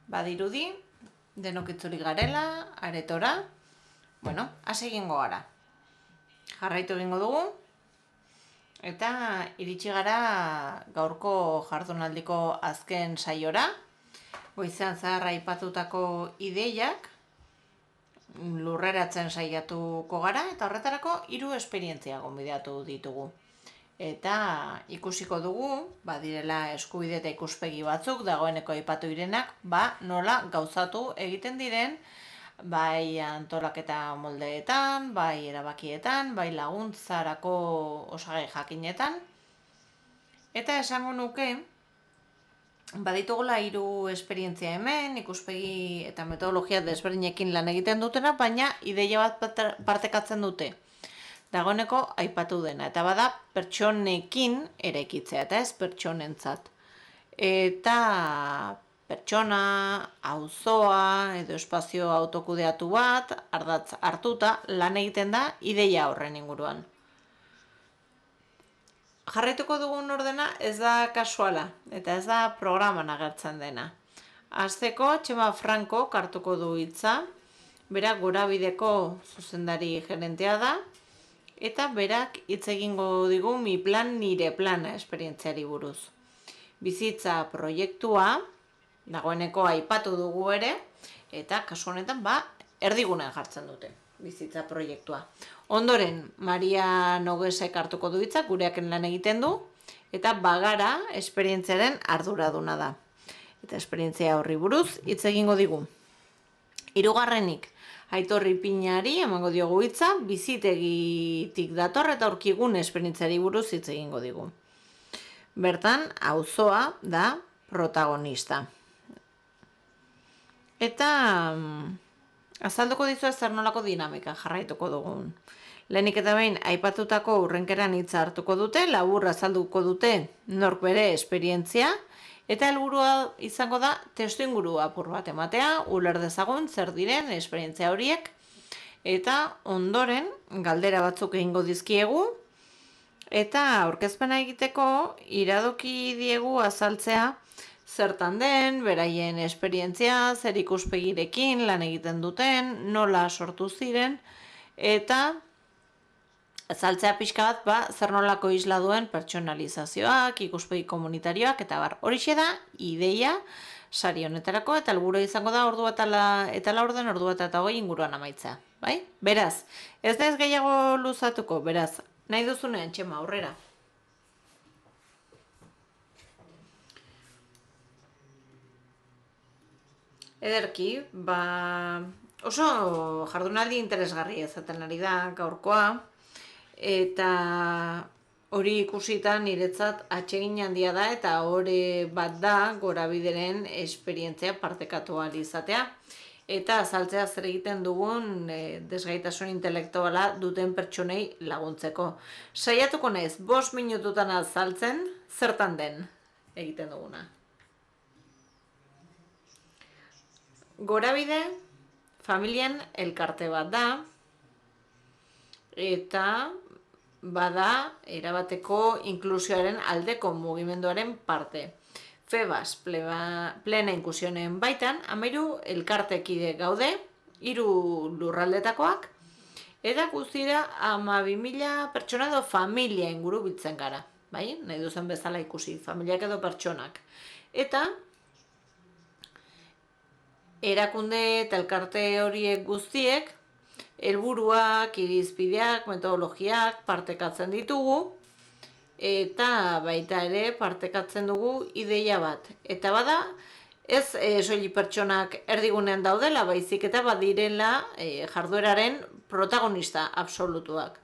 badirudi, denok itzuli garela, aretora. Bueno, hasi egingo gara. Jarraitu egingo dugu. Eta iritsi gara gaurko jardunaldiko azken saiora. Goizean zahar aipatutako ideiak lurreratzen saiatuko gara eta horretarako 3 esperientzia gonbidatu ditugu. Eta ikusiko dugu, badirela eskubide eta ikuspegi batzuk dagoeneko aipatu direnak, nola gauzatu egiten diren, bai antolaketa moldeetan, bai erabakietan, bai laguntzarako osagai jakinetan. Eta esango nuke, baditugula 3 esperientzia hemen, ikuspegi eta metodologia desberdinekin lan egiten dutena, baina ideia bat partekatzen dute. Dagoeneko aipatu dena, eta bada pertsonekin eraikitzea, eta ez pertsonentzat. Eta pertsona, auzoa edo espazio autokudeatu bat, ardatz hartuta, lan egiten da ideia horren inguruan. Jarraituko dugun ordena ez da kasuala, eta ez da programan agertzen dena. Hasteko, Txema Franco hartuko du hitza, berak Gorabideko zuzendari gerentea da, eta berak hitz egingo digu Mi plan nire plana esperientziari buruz. Bizitza proiektua, dagoeneko aipatu dugu ere, eta kasu honetan erdigunean jartzen dute bizitza proiektua. Ondoren, Maria Noguesek hartuko du hitza, gureaken lan egiten du, eta Bagara esperientziaren arduraduna da. Eta esperientzia horri buruz hitz egingo digu. 3. Aitor Ipinari emango diogu hitza, bizitegitik dator eta aurkigun esperientziari buruz hitz egingo digu. Bertan, auzoa da protagonista. Eta azalduko dizu zer nolako dinamika jarraituko dugun. Lehenik eta behin aipatutako hurrenkeran hitza hartuko dute, labur azalduko dute nork bere esperientzia, eta helburua izango da testuinguru apur bat ematea, uler dezagun zer diren esperientzia horiek, eta ondoren galdera batzuk egingo dizkiegu, eta aurkezpena egiteko iradoki diegu azaltzea zertan den, beraien esperientzia, zer ikuspegirekin lan egiten duten, nola sortu ziren, eta azaltzea pixka bat, zer nolako isla duen pertsonalizazioak, ikuspegi komunitarioak, eta horixe da, ideia, sari honetarako, eta helburua izango da ordu bat eta laurden, ordu bat eta 20 inguruan amaitzea. Bai? Beraz, ez da ez gehiago luzatuko, beraz, nahi duzunean, Txema, aurrera. Ederki, oso jardunaldi interesgarri ezaten ari da gaurkoa, eta hori ikusita niretzat atsegin handia da eta hori bat da Gorabideren esperientzia partekatu ahal izatea. Eta azaltzea zer egiten dugun desgaitasun intelektuala duten pertsonei laguntzeko. Saiatuko naiz 5 minututan azaltzen zertan den egiten duguna. Gorabide familien elkarte bat da, eta bada erabateko inklusioaren aldeko mugimenduaren parte. Febas, plena inklusionen baitan, 13 elkartekide gaude, 3 lurraldetakoak, eta guztira 12.000 pertsona edo familia inguru biltzen gara. Bai? Nahi duzen bezala ikusi, familiak edo pertsonak. Eta erakunde eta elkarte horiek guztiek helburuak, irizpideak, metodologiak partekatzen ditugu, eta baita ere partekatzen dugu ideia bat. Eta bada, ez soilik pertsonak erdigunean daudela, baizik eta badirela jardueraren protagonista absolutuak.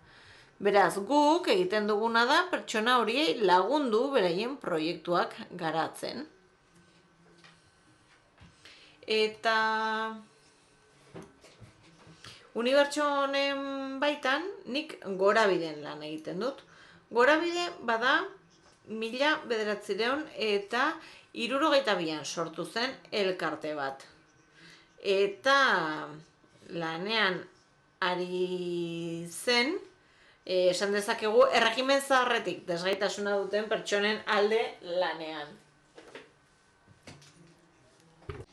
Beraz, guk egiten duguna da pertsona horiei lagundu beraien proiektuak garatzen. Eta unibertso honen baitan nik Gorabiden lan egiten dut. Gorabide bada 1972 eta 1972an sortu zen elkarte bat. Eta lanean ari zen, esan dezakegu, erregimen zaharretik desgaitasuna duten pertsonen alde lanean.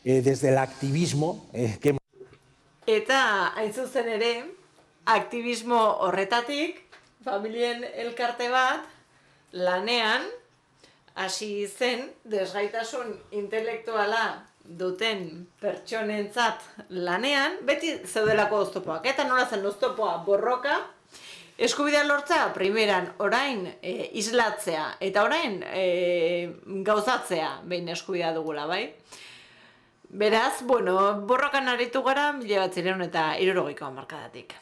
desde el activismo que hemos... Eta, hain zuzen ere, aktivismo horretatik, familien elkarte bat, lanean, hasi zen, desgaitasun intelektuala duten pertsonentzat lanean, beti zeudelako oztopoak. Eta nola zen oztopoa borroka, eskubidea lortza, primeran, orain islatzea, eta orain gauzatzea behin eskubidea dugula, bai? Beraz, bueno, borrokan aritu gara 1960 hamarkadatik.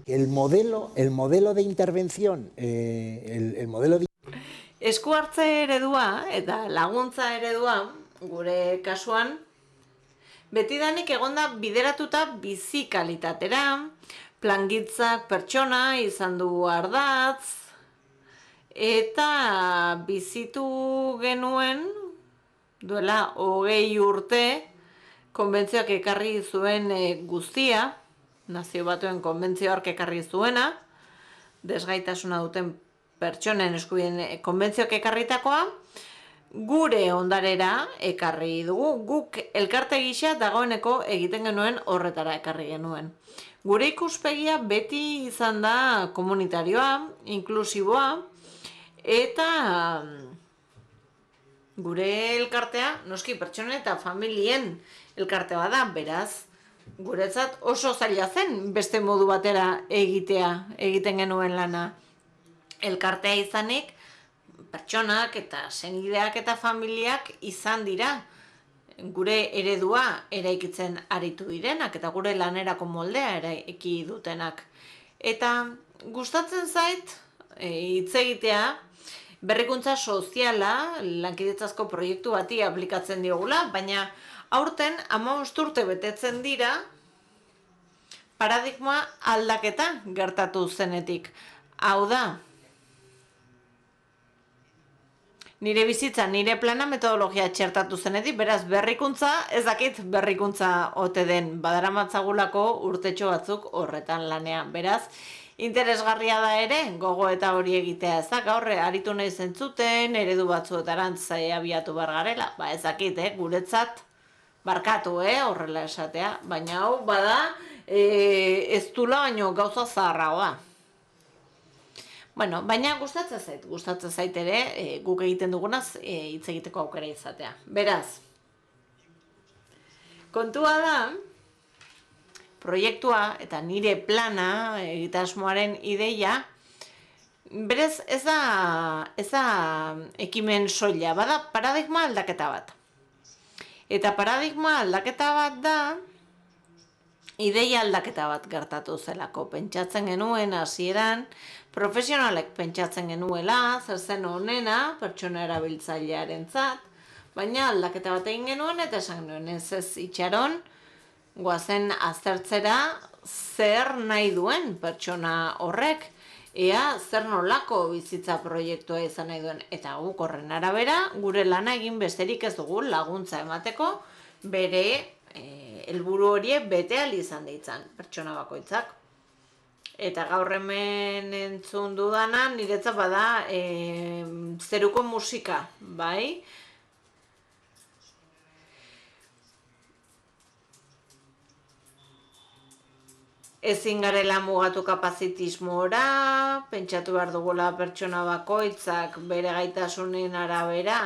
El modelo de intervención, el modelo de... Esku hartze eredua eta laguntza eredua, gure kasuan, betidanik egonda bideratuta bizi kalitatera, plangitzak pertsona izan du ardatz, eta bizitu genuen, duela 20 urte, konbentzioak ekarri zuen guztia, Nazio Batuen konbentzioak ekarri zuena, desgaitasuna duten pertsonen eskubideen konbentzioak ekarritakoa, gure ondarera ekarri dugu, guk elkarte gisa dagoeneko egiten genuen horretara ekarri genuen. Gure ikuspegia beti izan da komunitarioa, inklusiboa, eta gure elkartea, noski pertsonen eta familien elkartea da, beraz, guretzat oso zaila zen beste modu batera egiten genuen lana. Elkartea izanik, pertsonak eta senideak eta familiak izan dira gure eredua eraikitzen aritu direnak eta gure lanerako moldea eraiki dutenak. Eta gustatzen zait hitz egitea berrikuntza soziala lankidetzazko proiektu bati aplikatzen diogula, baina aurten 15 urte betetzen dira paradigma aldaketa gertatu zenetik. Hau da, nire bizitza, nire plana metodologia txertatu zenetik, beraz berrikuntza, ez dakit berrikuntza ote den, badaramatzakulako urtetxo batzuk horretan lanean. Beraz, interesgarria da ere, gogo eta hori egitea, ez da, gaur aritu nahi zentzuten, eredu batzuetarantz abiatu bar garela, ba ez dakit, guretzat, barkatu, horrela esatea, baina hau, bada, ez dula baino gauza zaharragoa. Bueno, baina gustatzen zait ere, guk egiten dugunaz hitz egiteko aukera izatea. Beraz, kontua da, proiektua eta nire plana, egitasmoaren ideia, berez ez da ekimen soila, bada paradigma aldaketa bat. Eta paradigma aldaketa bat da, ideia aldaketa bat gertatu zelako. Pentsatzen genuen hasieran, profesionalek pentsatzen genuela, zer zen honena, pertsona erabiltzailearentzat, baina aldaketa bat egin genuen eta esan genuen ez itxaron, goazen aztertzera zer nahi duen pertsona horrek, ea zer nolako bizitza proiektua izan nahi duen. Eta guk horren arabera, gure lana egin besterik ez dugu laguntza emateko, bere helburu horiek bete ahal izan ditzan pertsona bakoitzak. Eta gaur hemen entzun dudana, niretzat bada zeruko musika, bai? Ezin garela mugatu kapazitismora, pentsatu behar dugula pertsona bakoitzak bere gaitasunen arabera,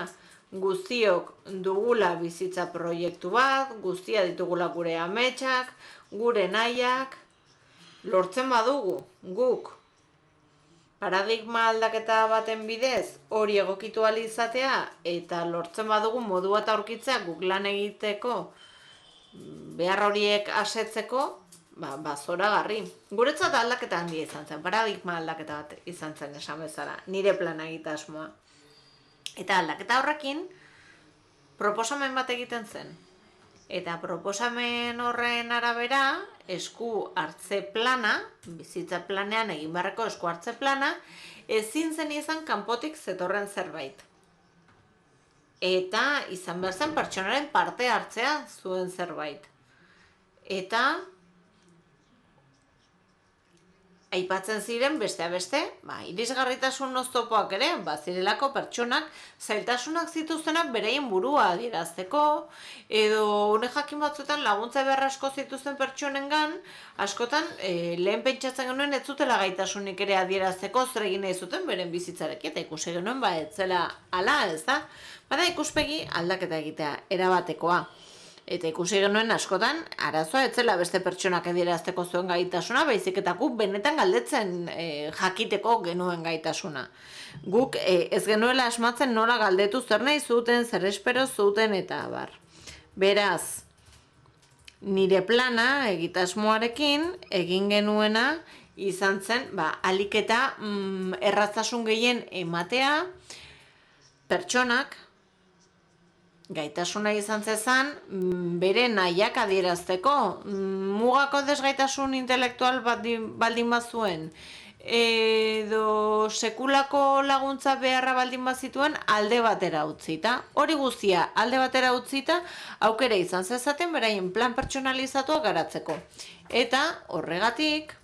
guztiok dugula bizitza proiektu bat, guztia ditugula gure ametsak, gure nahiak, lortzen badugu, guk, paradigma aldaketa baten bidez hori egokitu ahal izatea, eta lortzen badugu modu bat aurkitzea guk lan egiteko, behar horiek asetzeko, ba zoragarri. Guretzat aldaketa handia izan zen, paradigma aldaketa bat izan zen esan bezala, nire plana egitasmoa. Eta aldaketa horrekin, proposamen bat egiten zen. Eta proposamen horren arabera, esku hartze plana, bizitza planean egin beharreko esku hartze plana, ezin zen izan kanpotik zetorren zerbait. Eta izan behar zen pertsonaren parte hartzea zuen zerbait. Eta aipatzen ziren beste irisgarritasun oztopoak ere, bazirelako pertsonak zailtasunak zituztenak beraien burua adierazteko, edo une jakin batzuetan laguntza behar asko zituzten pertsonengan, askotan lehen pentsatzen genuen ez zutela gaitasunik ere adierazteko zer egin nahi zuten beren bizitzarekin, eta ikusi genuen ez zela hala, ez da? Bada ikuspegi aldaketa egitea, erabatekoa. Eta ikusi genuen askotan, arazoa etzela beste pertsonak adierazteko zuen gaitasuna, baizik eta guk benetan galdetzen jakiteko genuen gaitasuna. Guk ez genuela asmatzen nola galdetu zer nahi zuten, zer espero zuten eta abar. Beraz, nire plana egitasmoarekin egin genuena izan zen, ahalik eta errazasun gehien ematea pertsonak, gaitasuna izan zezan, bere nahiak adierazteko, mugako desgaitasun intelektual baldin bazuen, edo sekulako laguntza beharra baldin bazituen alde batera utzita. Hori guztia alde batera utzita, aukera izan zezaten beraien plan pertsonalizatua garatzeko. Eta horregatik,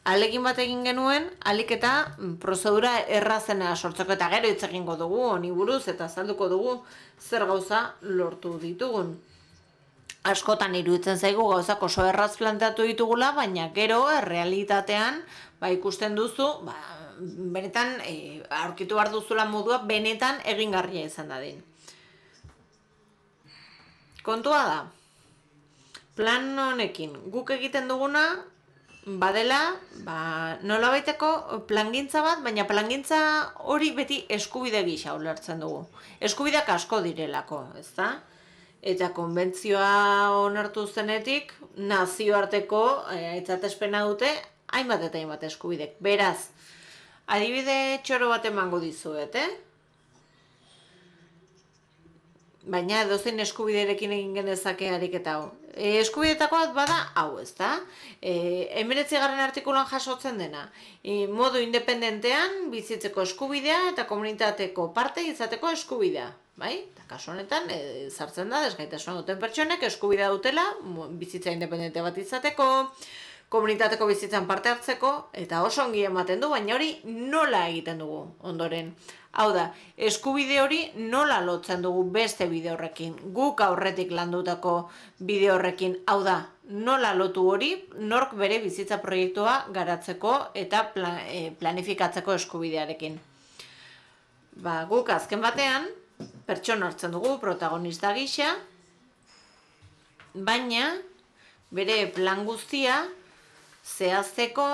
ahalegin bat egin genuen, ahalik eta prozedura errazena sortzeko, eta gero hitz egingo dugu honi buruz eta azalduko dugu zer gauza lortu ditugun. Askotan iruditzen zaigu gauzak oso erraz planteatu ditugula, baina gero errealitatean ikusten duzu, benetan aurkitu behar duzula modua benetan egingarria izan dadin. Kontua da, plan honekin guk egiten duguna badela, nolabaiteko plangintza bat, baina plangintza hori beti eskubide gisa ulertzen dugu. Eskubideak asko direlako, ezta? Eta konbentzioa onartu zenetik, nazioarteko aitzatespena dute, hainbat eta hainbat eskubidek. Beraz, adibide txoro bat emango dizuet, baina edozein eskubiderekin egin genezake ariketa hau. Eskubidetako bat bada hau, ezta? 19. artikulan jasotzen dena. Modu independentean bizitzeko eskubidea eta komunitateko parte izateko eskubidea. Bai? Eta kasu honetan, sartzen da, desgaitasuna duten pertsonek eskubidea dutela, bizitza independente bat izateko, komunitateko bizitzan parte hartzeko, eta oso ongi ematen du, baina hori nola egiten dugu ondoren. Hau da, eskubide hori nola lotzen dugu beste bide horrekin, guk aurretik landutako bide horrekin, hau da, nola lotu hori nork bere bizitza proiektua garatzeko eta planifikatzeko eskubidearekin. Guk azken batean, pertsona hartzen dugu protagonista gisa, baina bere plan guztia zehazteko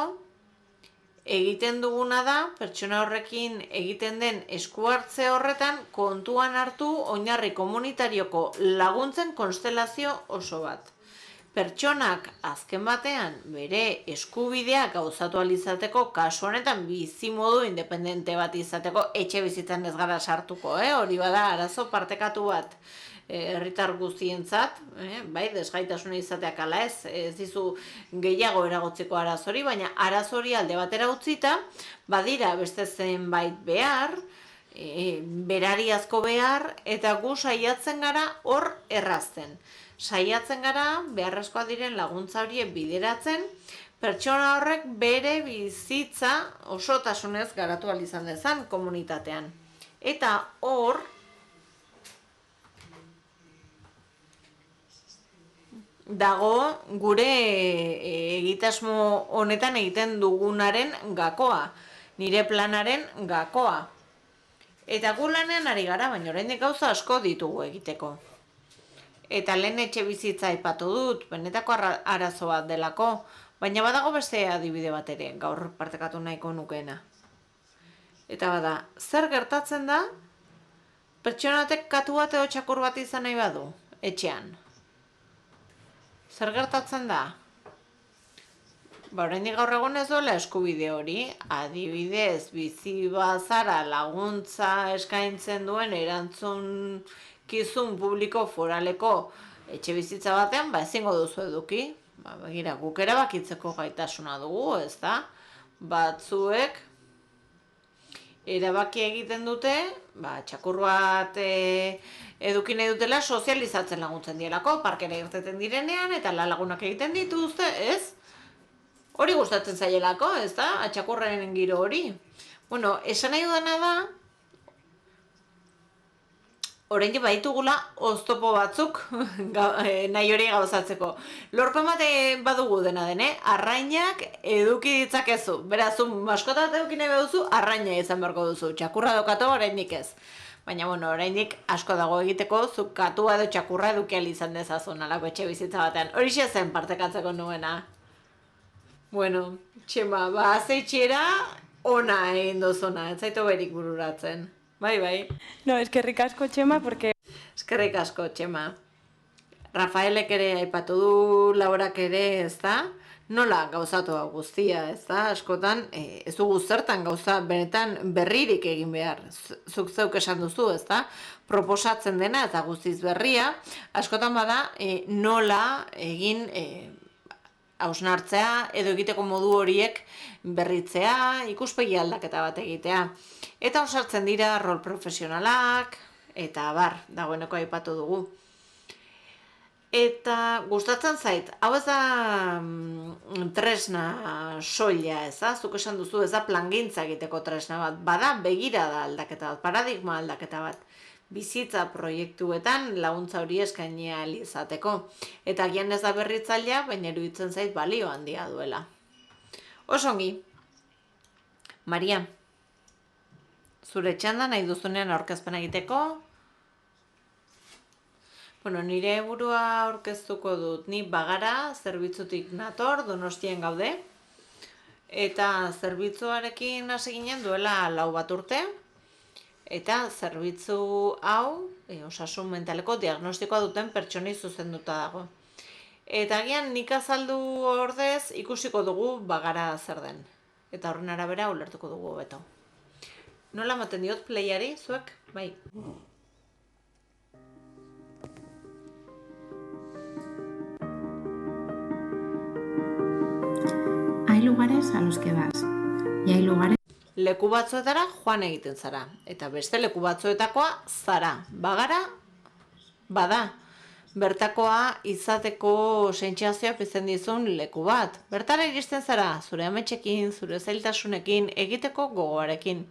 egiten duguna da, pertsona horrekin egiten den esku hartze horretan kontuan hartu oinarri komunitarioko laguntzen konstelazio oso bat. Pertsonak azken batean bere eskubideak gauzatu ahal izateko, kasu honetan bizimodu independente bat izateko, etxe bizitzan ez gara sartuko, hori bada arazo partekatu bat herritar guztientzat, bai, desgaitasuna izateak ala ez dizu gehiago eragotzeko arazori, baina arazori alde batera utzita, badira beste zenbait behar, berariazko behar, eta gu saiatzen gara hor errazten. Saiatzen gara beharrezkoa diren laguntza horiek bideratzen, pertsona horrek bere bizitza osotasunez garatu ahal izan dezan komunitatean. Eta hor, dago gure egitasmo honetan egiten dugunaren gakoa, nire planaren gakoa. Eta gu lanean ari gara, baina oraindik gauza asko ditugu egiteko. Eta lehen etxe bizitza aipatu dut, benetako arazo bat delako, baina badago beste adibide bat ere, gaur partekatu nahiko nukeena. Eta bada, zer gertatzen da, pertsonatek katu bat edo txakur bat izan nahi badu, etxean. Zer gertatzen da? Oraindik gaur egun ez duela eskubide hori, adibidez, bizi bazara laguntza eskaintzen duen erantzukizun publiko foraleko etxe bizitza batean, ezingo duzu eduki. Begira, guk erabakitzeko gaitasuna dugu, ez da? Batzuek erabaki egiten dute, txakur bat eduki nahi dutela sozializatzen laguntzen dielako, parkera irteten direnean, eta lagunak egiten dituzte, ez? Hori gustatzen zaielako, ez da? Atxakurraren giro hori. Bueno, esan nahi dudana da, oraindik baditugula oztopo batzuk nahi hori gauzatzeko. Lorpen bat badugu dena den, arrainak eduki ditzakezu. Beraz, maskota bat eduki nahi baduzu, arraina izan beharko duzu. Txakurra dokatu oraindik ez. Baina, bueno, oraindik asko dago egiteko, zuk katua edo txakurra eduki izan dezazun, alako etxe bizitza batean. Horixe zen partekatzeko nuena. Bueno, Txema, zeitxera ona egin duzuna, ez zaitu berik bururatzen. Bai. No, eskerrik asko, Txema, porque... Eskerrik asko, Txema. Rafaelek ere aipatu du, Laurak ere, ez da? Nola gauzatu guztia, ez da? Askotan, ez dugu zertan gauza benetan berririk egin behar. Zuk zeuk esan duzu, ez da? Proposatzen dena eta guztiz berria, askotan bada nola egin hausnartzea edo egiteko modu horiek berritzea, ikuspegi aldaketa bat egitea. Eta osartzen dira rol profesionalak, eta dagoeneko aipatu dugu. Eta gustatzen zait, hau ez da tresna soila, ez da? Zuk esan duzu, ez da plangintza egiteko tresna bat, bada begirada aldaketa bat, paradigma aldaketa bat. Bizitza proiektuetan laguntza hori eskaini ahal izateko. Eta agian ez da berritzailea, baina iruditzen zait balio handia duela. Osongi, Maria, zure txanda nahi duzunean aurkezpen egiteko? Bueno, nire burua aurkeztuko dut. Ni Bagara zerbitzutik nator, Donostien gaude. Eta zerbitzuarekin hasi ginen duela 4 bat urte. Eta zerbitzu hau, osasun mentaleko diagnostikoa duten pertsonei zuzenduta dago. Eta agian nik azaldu ordez ikusiko dugu Bagara zer den. Eta horren arabera ulertuko dugu hobeto. Nola ematen diot playari, zuek? Bai. Hay lugares a los que vas. Y hay lugares... Leku batzuetara joan egiten zara. Eta beste leku batzuetakoa zara. Bagara, bada. Bertakoa izateko sentsazioa pizten dizun leku bat. Bertara iristen zara, zure ametsekin, zure zailtasunekin, egiteko gogoarekin.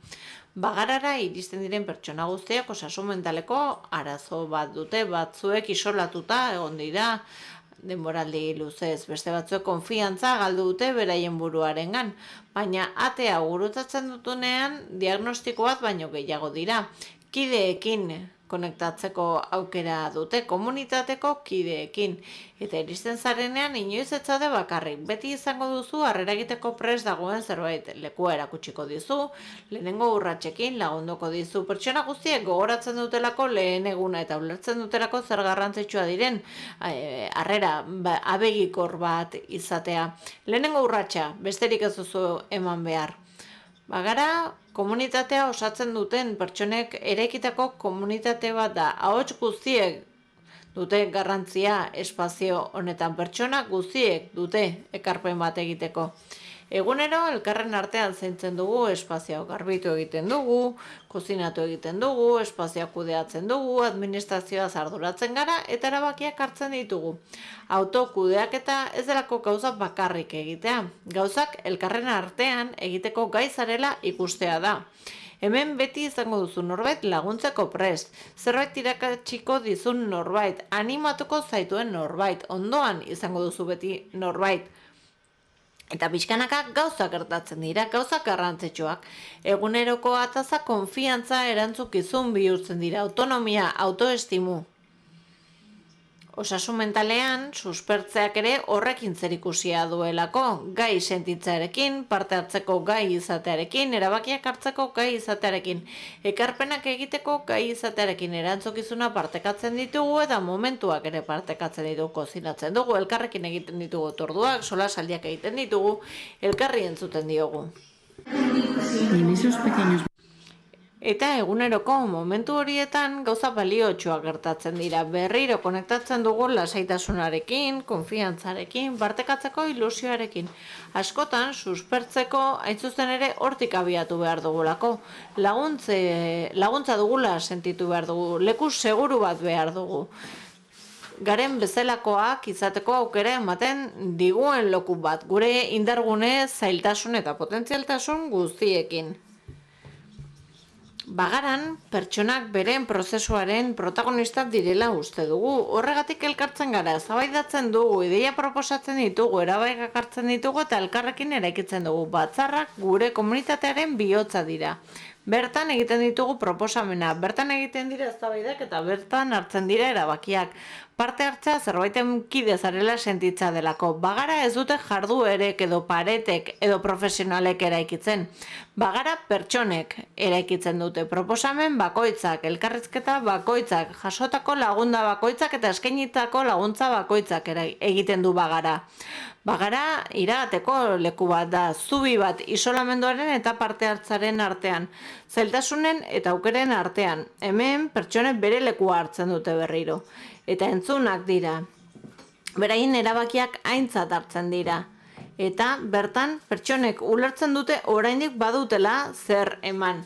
Bagarara iristen diren pertsona guztiak osasun mentaleko arazo bat dute, batzuek isolatuta egon dira, denboraldi luzez, beste batzuek konfiantza galdu dute beraien buruarengan, baina atea gurutzatzen dutunean diagnostiko bat baino gehiago dira. Kideekin konektatzeko aukera dute, komunitateko kideekin. Eta iristen zarenean inoiz ez zaude bakarrik. Beti izango duzu harrera egiteko prest dagoen zerbait. Lekua erakutsiko dizu, lehenengo urratsekin lagunduko dizu. Pertsona guztiek gogoratzen dutelako lehen eguna eta ulertzen dutelako zer garrantzitsua diren harrera abegikor bat izatea. Lehenengo urratsa, besterik ez duzu eman behar. Bagara, komunitatea osatzen duten pertsonek eraikitako komunitate bat da. Ahots guztiek dute garrantzia espazio honetan, pertsona guztiek dute ekarpen bat egiteko. Egunero elkarren artean zaintzen dugu, espazioa garbitu egiten dugu, kozinatu egiten dugu, espazioa kudeatzen dugu, administrazioa arduratzen gara eta erabakiak hartzen ditugu. Autokudeak eta ez delako gauza bakarrik egitea. Gauzak elkarren artean egiteko gai zarela ikustea da. Hemen beti izango duzu norbait laguntzeko prest, zerbait irakatsiko dizun norbait, animatuko zaituen norbait, ondoan izango duzu beti norbait. Eta pixkanaka gauzak gertatzen dira, gauzak garrantzitsuak. Eguneroko ataza konfiantza erantzukizun bihurtzen dira, autonomia, autoestimu. Osasun mentalean, suspertzeak ere horrekin zerikusia duelako, gai sentitzearekin, parte hartzeko gai izatearekin, erabakiak hartzeko gai izatearekin, ekarpenak egiteko gai izatearekin, erantzukizuna partekatzen ditugu eta momentuak ere partekatzen ditugu, kozinatzen dugu, elkarrekin egiten ditugu torduak, solasaldiak egiten ditugu, elkarri entzuten diogu. Eta eguneroko momentu horietan gauza baliotsua gertatzen dira. Berriro konektatzen dugu lasaitasunarekin, konfiantzarekin, partekatzeko ilusioarekin. Askotan, suspertzeko haintzuzen ere hortik abiatu behar dugulako. Laguntza dugula sentitu behar dugu, leku seguru bat behar dugu. garen bezalakoak izateko aukera ematen diguen loku bat, gure indargune, zailtasun eta potentzialtasun guztiekin. Bagaran, pertsonak beren prozesuaren protagonistak direla uste dugu. Horregatik elkartzen gara, eztabaidatzen dugu, ideia proposatzen ditugu, erabakiak hartzen ditugu eta elkarrekin eraikitzen dugu. Batzarrak gure komunitatearen bihotza dira. Bertan egiten ditugu proposamena, bertan egiten dira eztabaidak eta bertan hartzen dira erabakiak. Parte hartzea zerbaiten kide zarela sentitza delako. Bagara ez dute jarduerek edo paretek edo profesionalek eraikitzen. Bagara pertsonek eraikitzen dute. Proposamen bakoitzak, elkarrizketa bakoitzak, jasotako lagunda bakoitzak eta eskainitako laguntza bakoitzak egiten du bagara. Bagara iragateko leku bat da, zubi bat isolamenduaren eta parte hartzaren artean, zailtasunen eta aukeren artean. Hemen pertsonek bere lekua hartzen dute berriro. Eta entzunak dira. Beraien erabakiak aintzat hartzen dira. Eta bertan pertsonek ulertzen dute oraindik badutela zer eman.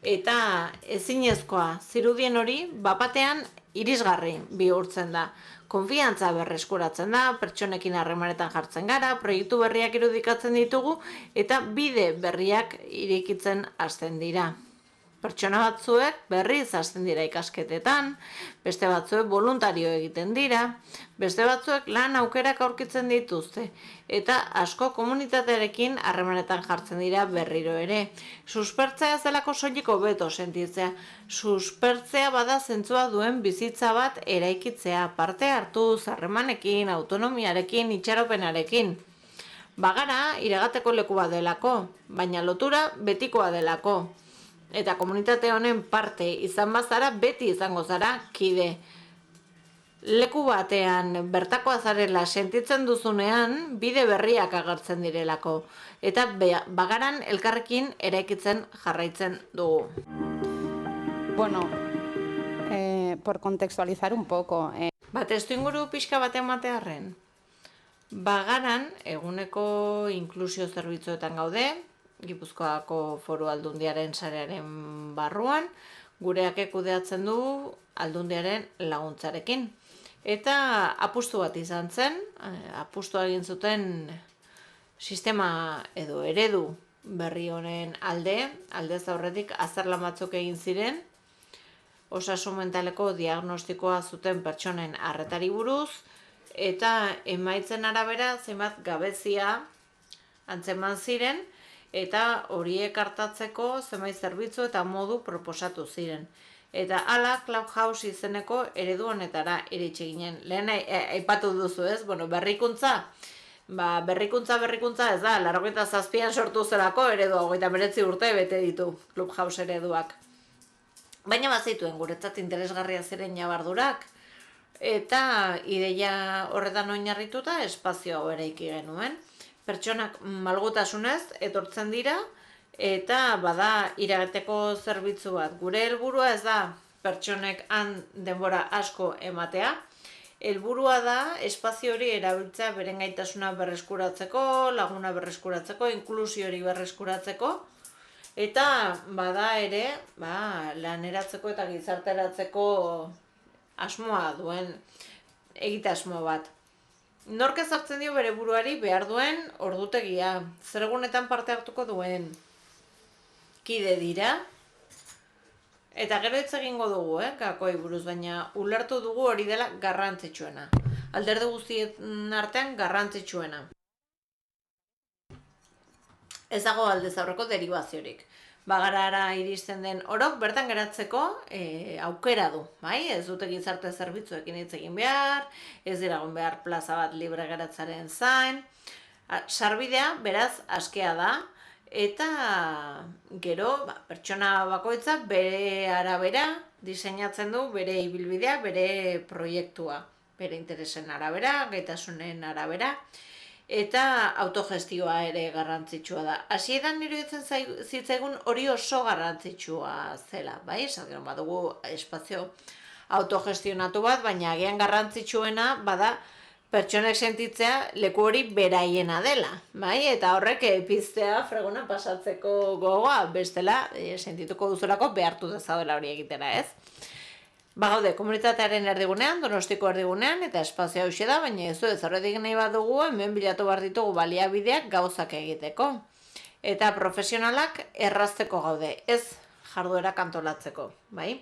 Eta ezinezkoa zirudien hori bapatean irisgarri bihurtzen da. Konfiantza berreskuratzen da, pertsonekin harremanetan jartzen gara, proiektu berriak irudikatzen ditugu eta bide berriak irekitzen hasten dira. Pertsona batzuek berriz hasten dira ikasketetan, beste batzuek voluntario egiten dira, beste batzuek lan aukerak aurkitzen dituzte, eta asko komunitatearekin harremanetan jartzen dira berriro ere. Suspertzea ez delako soilik hobeto sentitzea, suspertzea bada zentzua duen bizitza bat eraikitzea, parte hartuz, harremanekin, autonomiarekin, itxaropenarekin. Bagara iragateko leku bat delako, baina lotura betikoa delako. Eta komunitate honen parte izan bazara, beti izango zara kide. Leku batean bertakoa zarela sentitzen duzunean, bide berriak agertzen direlako. Eta bagaran elkarrekin eraikitzen jarraitzen dugu. Bueno, por contextualizar un poco. Testuinguru pixka bat ematearren. Bagaran eguneko inklusio zerbitzuetan gaude, Gipuzkoako Foru Aldundiaren sarearen barruan, gureak kudeatzen du Aldundiaren laguntzarekin. Eta apustu bat izan zen, apustua egin zuten sistema edo eredu berri honen aldez aurretik azterlan batzuk egin ziren, osasun mentaleko diagnostikoa zuten pertsonen arretari buruz, eta emaitzen arabera zenbat gabezia antzeman ziren, eta horiek hartatzeko zenbait zerbitzu eta modu proposatu ziren. Eta hala Clubhouse izeneko eredu honetara iritsi ginen. Lehen aipatu duzu ez, berrikuntza. Berrikuntza ez da, 87an sortu zelako eredua, 29 urte bete ditu Clubhouse ereduak. Baina bazituen guretzat interesgarria ziren jabardurak, eta ideia horretan oinarrituta espazio hau eraiki genuen. Pertsonak malgutasunez etortzen dira eta bada iragateko zerbitzu bat. Gure helburua ez da pertsonek han denbora asko ematea. Helburua da espazio hori erabiltzea beren gaitasuna berreskuratzeko, laguna berreskuratzeko, inklusio hori berreskuratzeko. Eta bada ere laneratzeko eta gizarteratzeko asmoa duen egitasmo bat. Nork ezartzen dio bere buruari behar duen ordutegia, zer egunetan parte hartuko duen, kide dira, eta gero hitz egingo dugu, gakoei buruz, baina ulertu dugu hori dela garrantzitsuena. Alderdi guztien artean garrantzitsuena. Ez dago aldez aurreko deribaziorik. Bagarara iristen den orok bertan geratzeko aukera du, bai? Ez dute gizarte zerbitzuekin hitz egin behar, ez diragun behar plaza bat libre geratzaren zain. Sarbidea, beraz, askea da, eta gero pertsona bakoitza bere arabera diseinatzen du bere ibilbidea, bere proiektua, bere interesen arabera, gaitasunen arabera, eta autogestioa ere garrantzitsua da. Hasieran iruditzen zitzaigun hori oso garrantzitsua zela, bai? Esaten badugu espazio autogestionatu bat, baina agian garrantzitsuena bada pertsonek sentitzea leku hori beraiena dela, bai? Eta horrek piztea fregona pasatzeko gogoa, bestela sentituko duzulako behartu dezaudela hori egitera, ez? Bagaude, komunitatearen erdigunean, Donostiko erdigunean, eta espazio hauxe da, baina ez du ez horretik nahi badugu, hemen bilatu behar ditugu baliabideak gauzak egiteko. Eta profesionalak errazteko gaude, ez jarduera kantolatzeko, bai?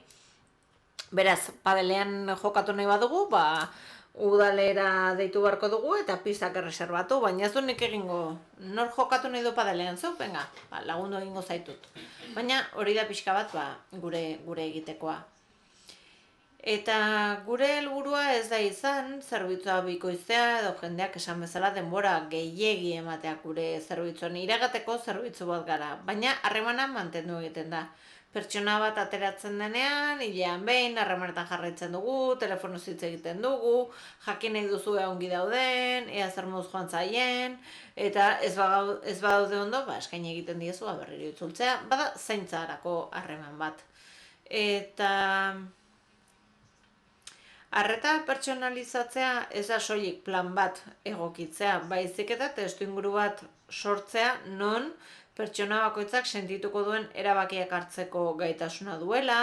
Beraz, padelean jokatu nahi badugu, udalera deitu beharko dugu eta pistak erreserbatu, baina ez du nik egingo, nor jokatu nahi du padelean zu, venga, lagundu egingo zaitut. Baina hori da pixka bat, gure egitekoa. Eta gure helburua ez da izan, zerbitzua bikoiztea edo jendeak esan bezala denbora gehiegi emateak gure zerbitzuan iragateko zerbitzu bat gara, baina harremana mantendu egiten da. Pertsona bat ateratzen denean, hilean behin, harremanetan jarraitzen dugu, telefonoz hitz egiten dugu, jakin nahi duzu ongi dauden, ea zer moduz joan zaien, eta ez badaude ondo, eskaini egiten diezu, berriro itzultzea, bada zaintzarako harreman bat. Eta arreta pertsonalizatzea ez da soilik plan bat egokitzea, baizik eta testuinguru bat sortzea non pertsona bakoitzak sentituko duen erabakiak hartzeko gaitasuna duela,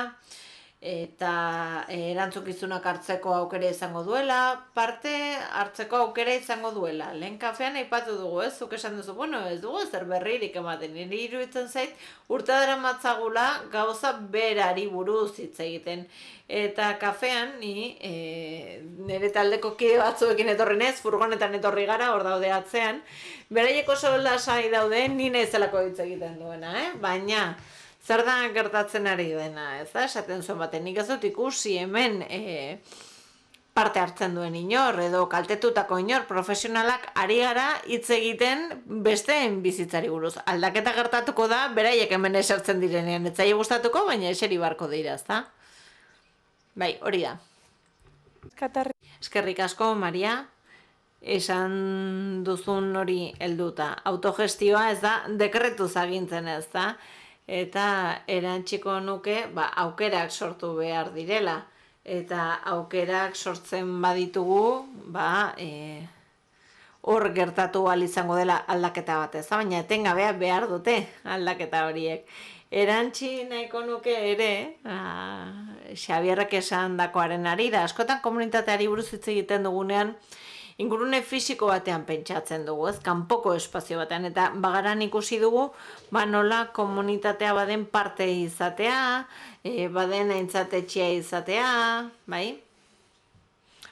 eta erantzukizunak hartzeko aukera izango duela, parte hartzeko aukera izango duela. Lehen kafean aipatu dugu, ez? Zuk esan duzu, ez dugu ezer berririk ematen. Niri iruditzen zait, urte daramatzagula gauza berari buruz hitz egiten. Eta kafean, nire taldeko kide batzuekin etorri nez, furgonetan etorri gara, hor daude atzean, beraiek oso lasai daude, ni naizelako hitz egiten duena, baina zer da gertatzen ari dena, ez da? Esaten zuen baten, nik ez dut ikusi hemen parte hartzen duen inor, edo kaltetutako inor, profesionalak ari gara hitz egiten besteen bizitzari buruz. Aldaketa gertatuko da, beraiek hemen esertzen direnean, ez zaie gustatuko, baina eseri barko dira, ez da? Bai, hori da. Eskerrik asko, Maria, esan duzun hori helduta. Autogestioa ez da, dekretuz agintzen ez da, eta erantziko nuke aukerak sortu behar direla. Eta aukerak sortzen baditugu, hor gertatu ahal izango dela aldaketa bat ez da, baina etengabea behar dute aldaketa horiek. Erantzi nahiko nuke ere, Xabierrek esan dakoaren arira, askotan komunitateari buruz hitz egiten dugunean, ingurune fisiko batean pentsatzen dugu, ez? Kanpoko espazio batean, eta bagaran ikusi dugu, nola komunitatea baden parte izatea, baden aintzatetxea izatea, bai?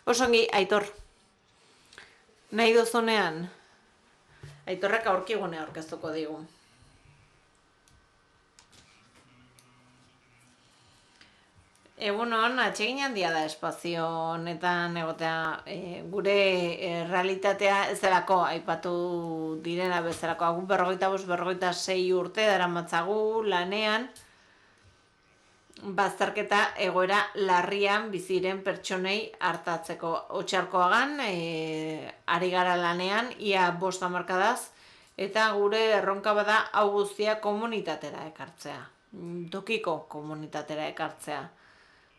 Osongi, Aitor, nahi duzunean, Aitorrek aurkigune aurkeztuko digu. Egunon, atsegin handia da espazio honetan egotea, gure realitatea ez delako aipatu direna bezalako, agun 45-46 urte daramatzagu lanean, bazterketa egoera larrian biziren pertsonei hartatzeko. Otxarkoagan, ari gara lanean, ia 5 hamarkadaz, eta gure erronka bada hau guztia komunitatera ekartzea, tokiko komunitatera ekartzea.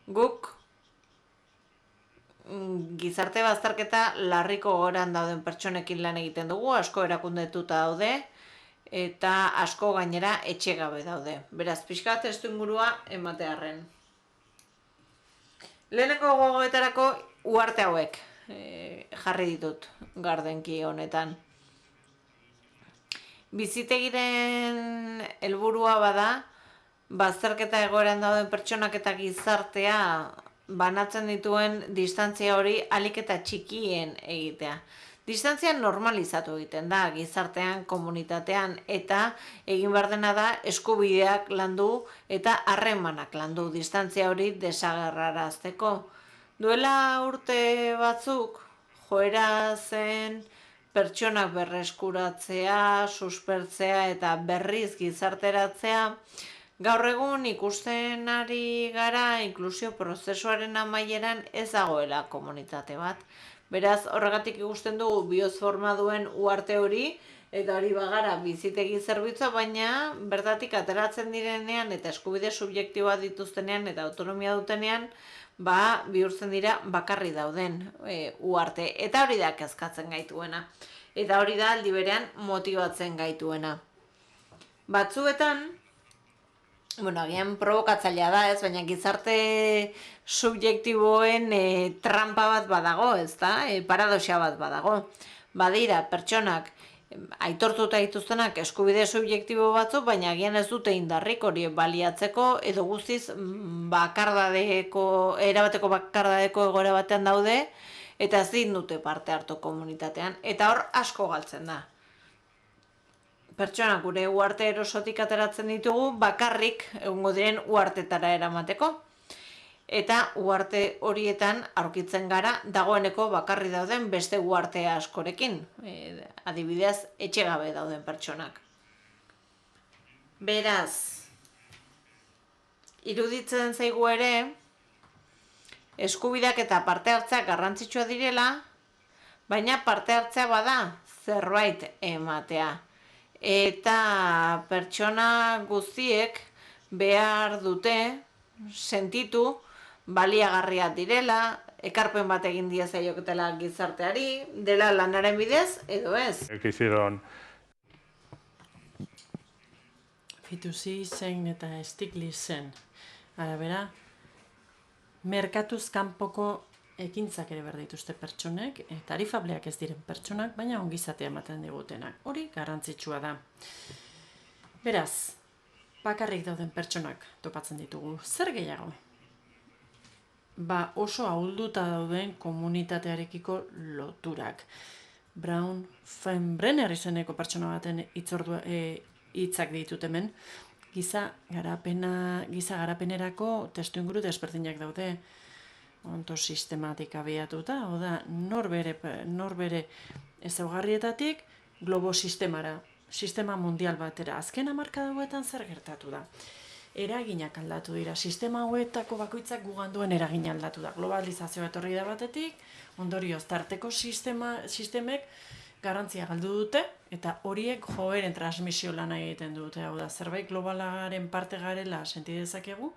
Guk gizarte bazterketa larriko goran dauden pertsonekin lan egiten dugu, asko erakundetuta daude, eta asko gainera etxegabe daude. Beraz, pixka testuingurua ematearren. Leheneko gogoetarako uharte hauek jarri ditut gardenki honetan. Bizitegiren helburua bada, bazterketa egoeran dauden pertsonak eta gizartea banatzen dituen distantzia hori ahalik eta txikien egitea. Distantzia normalizatu egiten da gizartean, komunitatean, eta egin behar dena da eskubideak landu eta harremanak landu distantzia hori desagerrarazteko. Duela urte batzuk, joera zen pertsonak berreskuratzea, suspertzea eta berriz gizarteratzea, gaur egun ikusten ari gara inklusio prozesuaren amaieran ez dagoela komunitate bat. Beraz, horregatik ikusten dugu biosforma duen uharte hori, eta hori bagara bizitegi zerbitzua, baina bertatik ateratzen direnean eta eskubide subjektiboa dituztenean eta autonomia dutenean, bihurtzen dira bakarri dauden uharte. Eta hori da kezkatzen gaituena. Eta hori da aldi berean motibatzen gaituena. Batzuetan, bueno, agian provokatzailea da, ez, baina gizarte subjektiboen trampa bat badago, ez da, paradoxa bat badago. Badira, pertsonak aitortuta dituztenak eskubide subjektibo batzu, baina agian ez dute indarrik hori baliatzeko, edo guztiz erabateko bakardadeko egoera batean daude, eta ez dute parte hartu komunitatean, eta hor asko galtzen da. Pertsonak gure uarte erosotik ateratzen ditugu bakarrik egongo diren uartetara eramateko. Eta uarte horietan aurkitzen gara dagoeneko bakarri dauden beste uarte askorekin. Adibidez, etxegabe dauden pertsonak. Beraz, iruditzen zaigu ere, eskubideak eta parte hartzea garrantzitsua direla, baina parte hartzea bada zerbait ematea. Eta pertsona guztiek behar dute sentitu baliagarriak direla, ekarpen bat egin diezaioketela gizarteari, dela lanaren bidez, edo ez. Fitousisen eta Stiglitzen arabera, merkatuz kanpoko ekintzak ere behar dituzte pertsonek, tarifableak ez diren pertsonak, baina ongizatea ematen digutenak. Hori garrantzitsua da. Beraz, bakarrik dauden pertsonak topatzen ditugu. Zer gehiago? Oso ahulduta dauden komunitatearekiko loturak. Braun Feinbrenner izeneko pertsona baten hitzak ditut hemen. Giza garapenerako testuinguru desberdinak daude. Onto sistematik abiatuta, oda norbere ezaugarrietatik globo sistema mundial batera. Azken hamarkada hauetan zer gertatu da? Eraginak aldatu dira. Sistema hauetako bakoitzak gugan duen eragina aldatu da. Globalizazioa etorri da batetik, ondorioz tarteko sistemek garrantzia galdu dute, eta horiek joeren transmisio lana egiten dute. Hau da, zerbait globalaren parte garela senti dezakegu,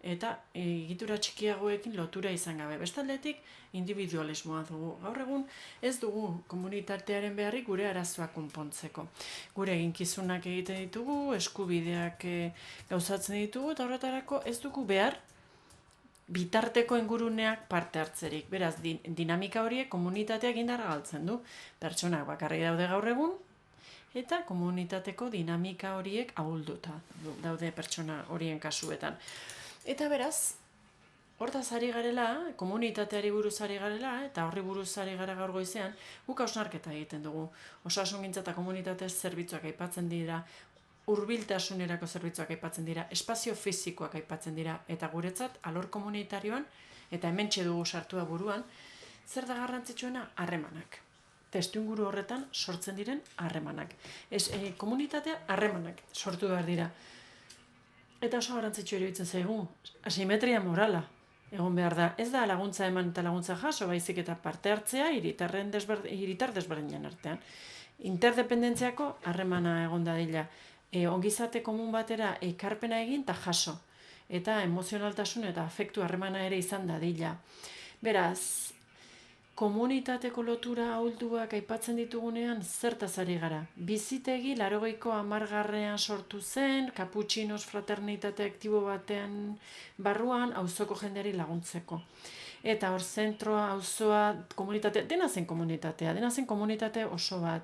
eta egitura txikiagoekin lotura izan gabe. Bestaldetik, individualismoa dugu. Gaur egun ez dugu komunitatearen beharrik gure arazoak konpontzeko. Gure eginkizunak egiten ditugu, eskubideak gauzatzen ditugu, eta horretarako ez dugu behar bitarteko inguruneak parte hartzerik. Beraz, dinamika horiek komunitateak indarra galtzen du. Pertsonak bakarrik daude gaur egun, eta komunitateko dinamika horiek ahulduta daude pertsona horien kasuetan. Eta beraz, hortaz ari garela, komunitateari buruz ari garela, eta horri buruz ari gara gaur goizean, guk hausnarketa egiten dugu. Osasungintza eta komunitate zerbitzuak aipatzen dira, hurbiltasunerako zerbitzuak aipatzen dira, espazio fisikoak aipatzen dira, eta guretzat alor komunitarioan, eta hementxe dugu sartua buruan, zer da garrantzitsuena? Harremanak. Testuinguru horretan sortzen diren harremanak. Komunitatea harremanak sortu behar dira. Eta oso garrantzitsu iruditzen zaigu, asimetria morala egon behar da. Ez da laguntza eman eta laguntza jaso, baizik eta parte hartzea hiritar desberdinen artean. Interdependentziako harremana egon dadila. Ongizate komun batera ekarpena egin eta jaso. Eta emozionaltasun eta afektu harremana ere izan dadila. Beraz, komunitateko lotura ahulduak aipatzen ditugunean zertaz ari gara. Bizitegi 80 sortu zen, kaputxinos fraternitate aktibo batean barruan auzoko jendeari laguntzeko. Eta hor zentroa, auzoa, komunitatea, dena zen komunitate oso bat.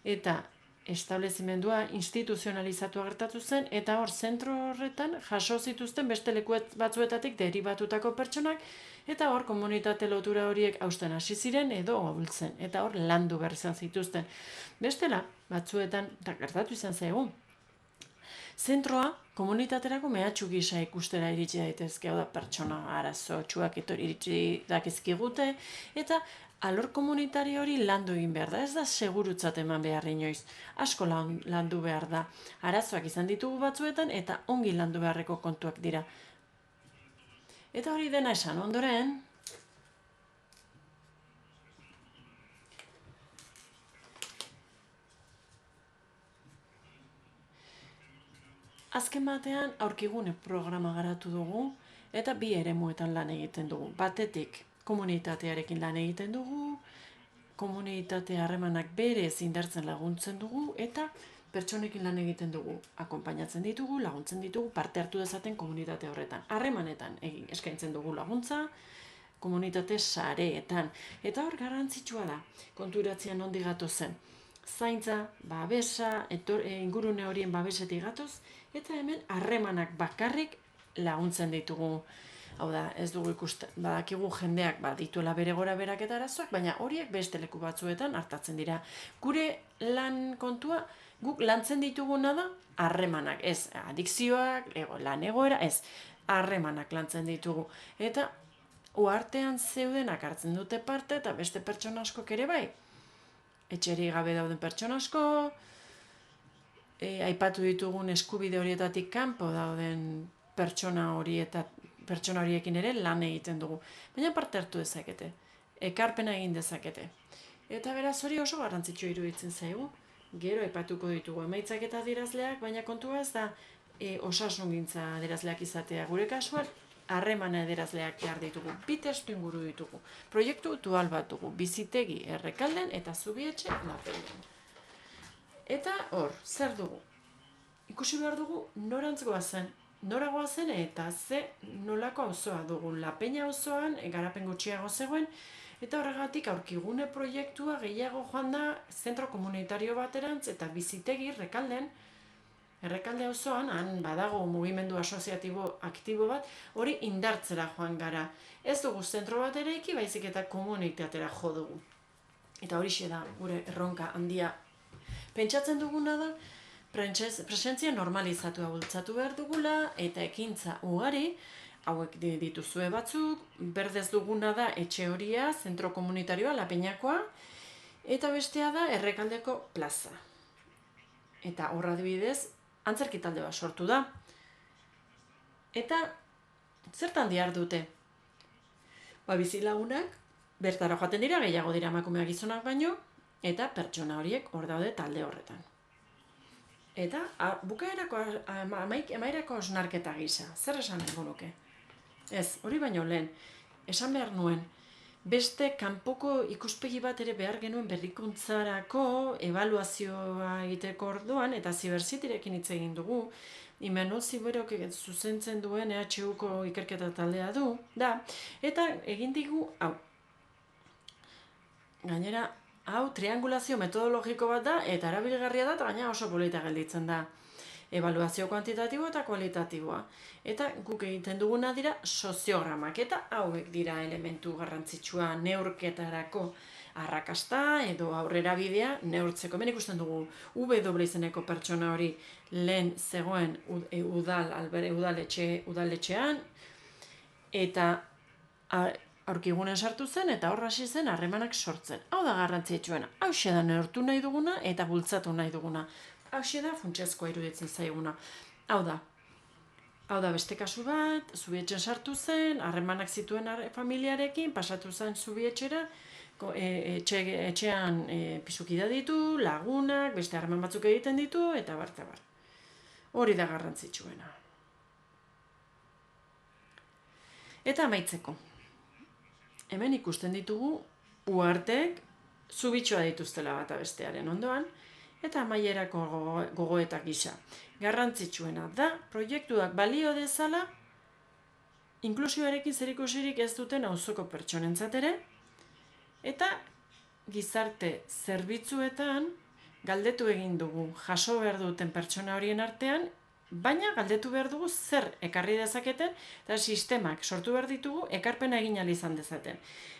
Eta establezimendua instituzionalizatu gertatu zen, eta hor zentro horretan jaso zituzten beste leku batzuetatik deribatutako pertsonak, eta hor komunitate lotura horiek hausten hasi ziren edo ahultzen, eta hor landu behar izan zituzten. Bestela, batzuetan, gertatu izan zaigu, zentroa komunitaterako mehatxu gisa ikustera iritsi daitezke, hau da pertsona arazo txuak iritsi dakizkigute, eta alor komunitario hori landu egin behar da, ez da segurutzat eman behar inoiz. Asko landu behar da. Arazoak izan ditugu batzuetan eta ongi landu beharreko kontuak dira. Eta hori dena esan ondoren, azken batean aurkigune programa garatu dugu eta bi eremuetan lan egiten dugu. Batetik, komunitatearekin lan egiten dugu, komunitate harremanak berez indartzen laguntzen dugu, eta pertsonekin lan egiten dugu, akonpainatzen ditugu, laguntzen ditugu, parte hartu dezaten komunitate horretan. Harremanetan eskaintzen dugu laguntza, komunitate sareetan. Eta hor garrantzitsua da, konturatzean nondi gatozen. Zaintza, babesa, ingurune horien babesetik gatoz, eta hemen harremanak bakarrik laguntzen ditugu. Hau da, ez dugu ikusten, badakigu jendeak dituela bere gora berak eta arazoak, baina horiek beste leku batzuetan hartatzen dira. Gure lan kontua, guk lantzen dituguna da harremanak, ez adikzioak, lan egoera, ez harremanak lantzen ditugu. Eta uhartean zeudenak hartzen dute parte eta beste pertsona askok ere bai. Etxerik gabe dauden pertsona asko, aipatu ditugun eskubide horietatik kanpo dauden pertsona horiekin ere lan egiten dugu. Baina parte hartu dezakete, ekarpena egin dezakete. Eta beraz hori oso garrantzitsua iruditzen zaigu. Gero aipatuko ditugu emaitzak eta adierazleak, baina kontua ez da osasungintza adierazleak izatea. Gure kasuan, harremana adierazleak behar ditugu. Bi testu inguru ditugu. Proiektu dual bat dugu. Bizitegi Errekalden eta Zubietxe Lapelen. Eta hor, zer dugu? Ikusi behar dugu norantz goazen. Nora goazen eta nolako auzoa dugu. Lapeina auzoan garapen gutxiago zegoen, eta horregatik aurkigune proiektua gehiago joan da zentro komunitario baterantz eta bizitegi Errekalde auzoan, han badago mugimendu asoziatibo aktibo bat, hori indartzera joan gara. Ez dugu zentro bat eraiki, baizik eta komunitatera jo dugu. Eta horixe da gure erronka handia. Pentsatzen duguna da, presentzia normalizatua bultzatu behar dugula, eta ekintza ugari, hauek dituzue batzuk, berdez duguna da etxe horia, zentro komunitarioa, Lapeinakoa, eta bestea da Errekaldeko plaza. Eta horra adibidez, antzerki talde bat sortu da. Eta zertan dihar dute? Bizilagunak bertara joaten dira, gehiago dira emakumeak gizonak baino, eta pertsona horiek hor daude talde horretan. Eta bukaerako amaierako osnarketa gisa, zer esan nahi nuke? Ez, hori baino lehen, esan behar nuen, beste kanpoko ikuspegi bat ere behar genuen berrikuntzarako ebaluazioa egiteko orduan, eta ziberzitirekin hitz egin dugu, Imanol Ziberok zuzentzen duen EHUko ikerketa taldea da, eta egin digu, gainera, hau triangulazio metodologiko bat da, eta erabilgarria da, eta gaina oso polita gelditzen da. Ebaluazio kuantitatiboa eta kualitatiboa. Eta guk egiten duguna dira soziogramak, eta hauek dira elementu garrantzitsua neurketarako arrakasta edo aurrera bidea neurtzeko. Hemen ikusten dugu W izeneko pertsona hori lehen zegoen udaletxean, eta aurkigunen sartu zen eta hor hasi zen harremanak sortzen. Hau da garrantzitsuena. Hauxe da neurtu nahi duguna eta bultzatu nahi duguna. Hauxe da funtsezkoa iruditzen zaiguna. Hau da beste kasu bat, Zubietxen sartu zen, harremanak zituen familiarekin, pasatu zen Zubietxera, etxean pisukida ditu, lagunak, beste harreman batzuk egiten ditu, eta bar. Hori da garrantzitsuena. Eta amaitzeko. Hemen ikusten ditugu uharteek zubitxoa dituztela bata bestearen ondoan, eta amaierako gogoetak gisa. Garrantzitsuena da, proiektuak balio dezala, inklusioarekin zerikusirik ez duten auzoko pertsonentzat ere, eta gizarte zerbitzuetan galdetu egin dugu jaso behar duten pertsona horien artean, baina galdetu behar dugu zer ekarri dezaketen, eta sistemak sortu behar ditugu ekarpena egin ahal izan dezaten.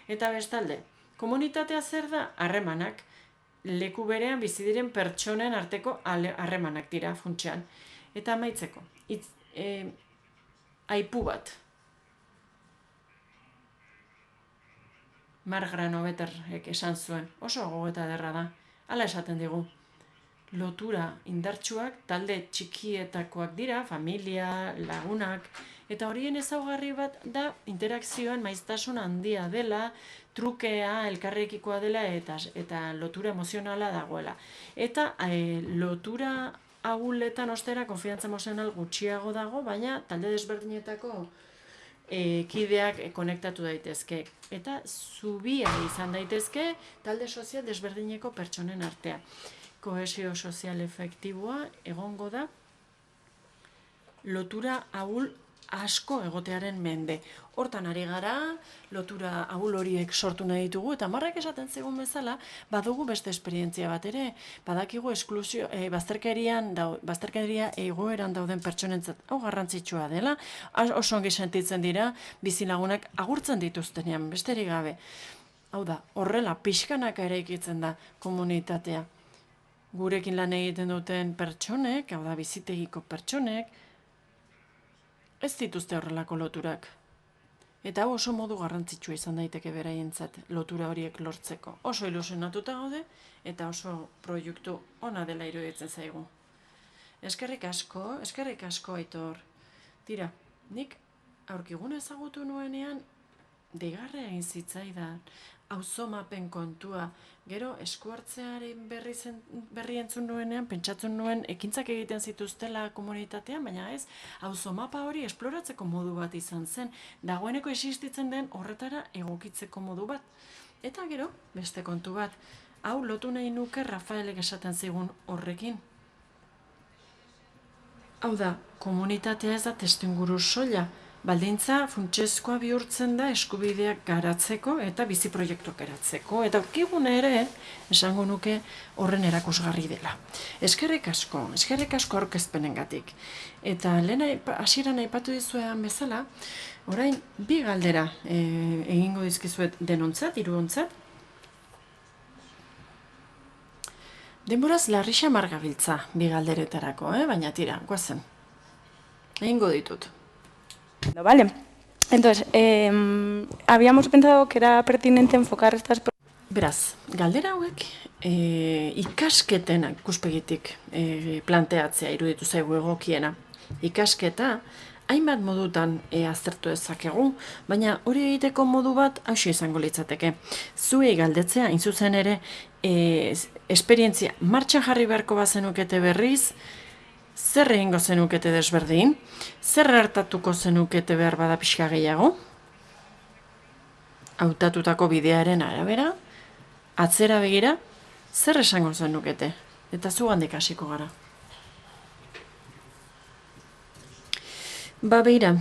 Eta bestalde, komunitatea zer da? Harremanak, leku berean bizi diren pertsonen arteko harremanak dira funtsean. Eta amaitzeko, aipu bat. Mark Granovetterek esan zuen, oso gogoeta ederra da, hala esaten digu. Lotura indartsuak talde txikietakoak dira, familia, lagunak, eta horien ezaugarri bat da interakzioan maiztasun handia dela, trukea, elkarrekikoa dela eta lotura emozionala dagoela. Eta lotura ahuletan ostera konfiantza emozional gutxiago dago, baina talde desberdinetako kideak konektatu daitezke. Eta zubia izan daitezke talde sozial desberdineko pertsonen artea. Kohesio sozial efektiboa egongo da lotura ahul asko egotearen mende. Hortan ari gara, lotura ahul horiek sortu nahi ditugu, eta Marrak esaten zegoen bezala, badugu beste esperientzia bat ere, badakigu esklusio, bazterkeria egoeran dauden pertsonentzat hau garrantzitsua dela, oso ongi sentitzen dira, bizilagunak agurtzen dituztenean, besterik gabe. Hau da, horrela, pixkanaka eraikitzen da komunitatea. Gurekin lan egiten duten pertsonek, hau da, bizitegiko pertsonek, ez dituzte horrelako loturak. Eta oso modu garrantzitsua izan daiteke beraientzat lotura horiek lortzeko. Oso ilusionatuta gaude eta oso proiektu ona dela iruditzen zaigu. Eskerrik asko Aitor. Tira, nik aurkigun ezagutu nuenean deigarria egin zitzaidan auzomapen kontua. Gero eskuartzearen berri entzun nuenean, pentsatzen nuen ekintzak egiten zituztela komunitatean, baina ez, auzomapa hori esploratzeko modu bat izan zen, dagoeneko existitzen den horretara egokitzeko modu bat. Eta gero, beste kontu bat, hau lotu nahi nuke Rafaelek esaten zigun horrekin. Hau da, komunitatea ez da testuinguru soila, baldintza funtsezkoa bihurtzen da eskubideak garatzeko eta bizi proiektuak garatzeko. Eta aurkigune ere, esango nuke horren erakusgarri dela. Eskerrik asko aurkezpenengatik. Eta lehen hasieran aipatu dizuean bezala, orain bi galdera egingo dizkizuet denontzat, hiruontzat. Denboraz larri xamar gabiltza bi galderetarako, baina tira, goazen. Egingo ditut. Vale. Entonces, habíamos pensado que era pertinente enfocar estas... Beraz, galdera hauek ikasketen ikuspegitik planteatzea iruditu zaigu egokiena. Ikasketa hainbat modutan aztertu dezakegu, baina hori egiteko modu bat hauxe izango litzateke. Zuei galdetzea, hain zuzen ere, esperientzia martxan jarri beharko bazenukete berriz, zer egingo zenukete desberdin? Zer hartatuko zenukete behar bada pixka gehiago? Hautatutako bidearen arabera? Atzera begira? Zer esango zenukete? Eta zugandik hasiko gara. Beira,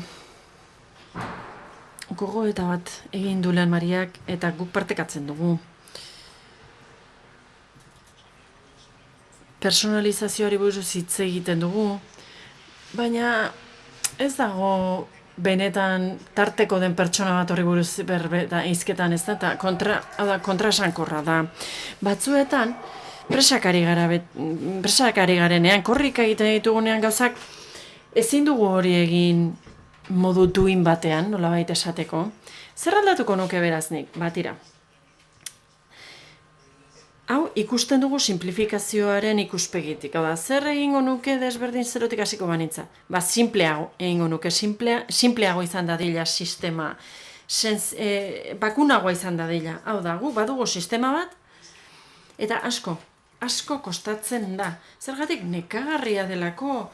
gogoeta bat egin du Lan Mariak eta guk partekatzen dugu. Personalizazioari buruz hitz egiten dugu, baina ez dago benetan tarteko den pertsona bat horri buruz hizketan ez da, eta kontraesankorra da. Batzuetan, presakari garenean, korrika egiten ditugunean gauzak, ezin dugu hori egin modu duin batean, nolabait esateko. Zer aldatuko nuke beraznik? Batira. Hau, ikusten dugu simplifikazioaren ikuspegitik. Hau da, zer egingo nuke desberdin zerotik hasiko banitza? Simpleago egingo nuke, simpleago izan dadila sistema, bakunagoa izan dadila. Hau da, gu badugu sistema bat, eta asko kostatzen da. Zergatik nekagarria delako,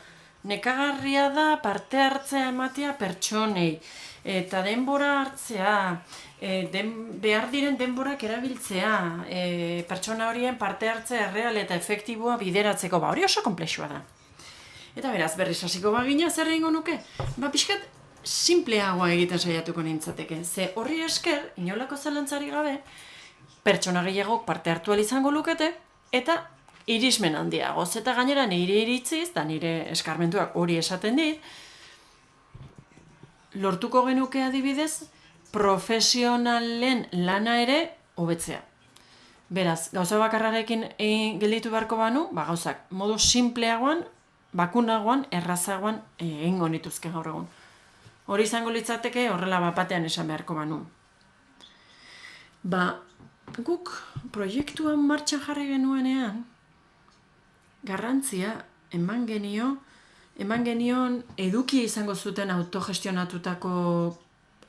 nekagarria da parte hartzea ematea pertsonei, eta denbora hartzea, behar diren denborak erabiltzea, pertsona horien parte hartzea erreal eta efektiboa bideratzeko, hori oso konplexua da. Eta beraz, berriz hasiko bagina, zer egingo nuke? Pixkat, simpleagoa egiten saiatuko nintzateke. Ze horri esker, inolako zalantzari gabe, pertsona gehiagok parte hartu izango lukete, eta irismen handiagoz. Eta gainera nire iritziz, eta nire eskarmentuak hori esaten dit, lortuko genuke adibidez, profesionalen lana ere hobetzea. Beraz, gauza bakarrarekin gelditu beharko banu, gauzak modu simpleagoan, bakunagoan, errazagoan egingo nituzke gaur egun. Hori izango litzateke horrela batean esan beharko banu. Guk proiektuan martxan jarri genuenean, garrantzia eman genion edukia izango zuten autogestionatutako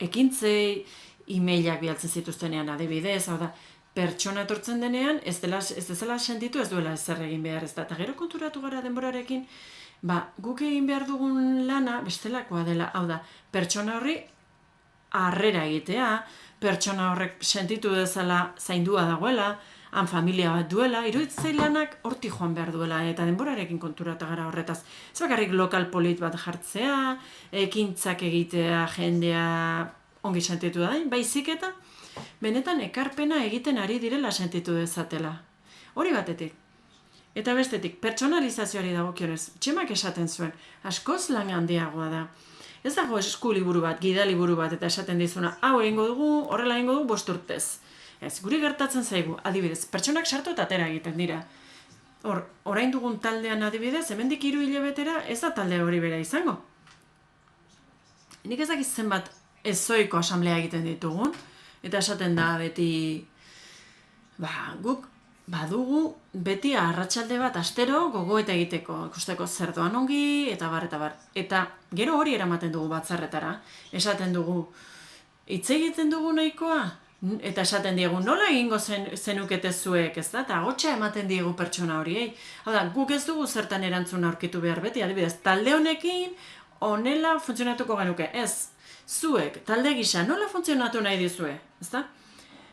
ekintzei, e-mailak bialtzen zituztenean adibidez, hau da, pertsona etortzen denean, ez dezala sentitu ez duela ezer egin behar ez da. Eta gero konturatu gara denborarekin, guk egin behar dugun lana bestelakoa dela, hau da, pertsona horri harrera egitea, pertsona horrek sentitu dezala zaindua dagoela, han familia bat duela, iruditzen lanak hortik joan behar duela, eta denborarekin konturata gara horretaz. Ez bakarrik lokal polit bat jartzea, ekintzak egitea, jendea ongi sentitu da, baizik eta benetan ekarpena egiten ari direla sentitu dezatela. Hori batetik. Eta bestetik, pertsonalizazioari dagokionez, Txemak esaten zuen, askoz lan handiagoa da. Ez dago eskuliburu bat, gidaliburu bat, eta esaten dizuna, hau egingo dugu, horrela egingo dugu 5 urtez. Ez, guri gertatzen zaigu, adibidez, pertsonak sartu eta atera egiten dira. Orain dugun taldean adibidez, hemendik 3 hilabetera ez da talde hori bera izango. Nik ez dakiz zenbat ezoiko asamblea egiten ditugun, eta esaten da beti, guk badugu beti arratsalde bat astero gogoeta egiteko, ikusteko zer doan ongi, eta bar, eta bar. Eta gero hori eramaten dugu batzarretara, esaten dugu, hitz egiten dugu nahikoa, eta esaten diegu, nola egingo zenukete zuek, ez da? Eta agotxa ematen diegu pertsona horiei. Hau da, guk ez dugu zertan erantzun aurkitu behar beti, adibidez, talde honekin, honela funtzionatuko genuke, ez. Zuek, talde gisa, nola funtzionatu nahi dizue, ez da?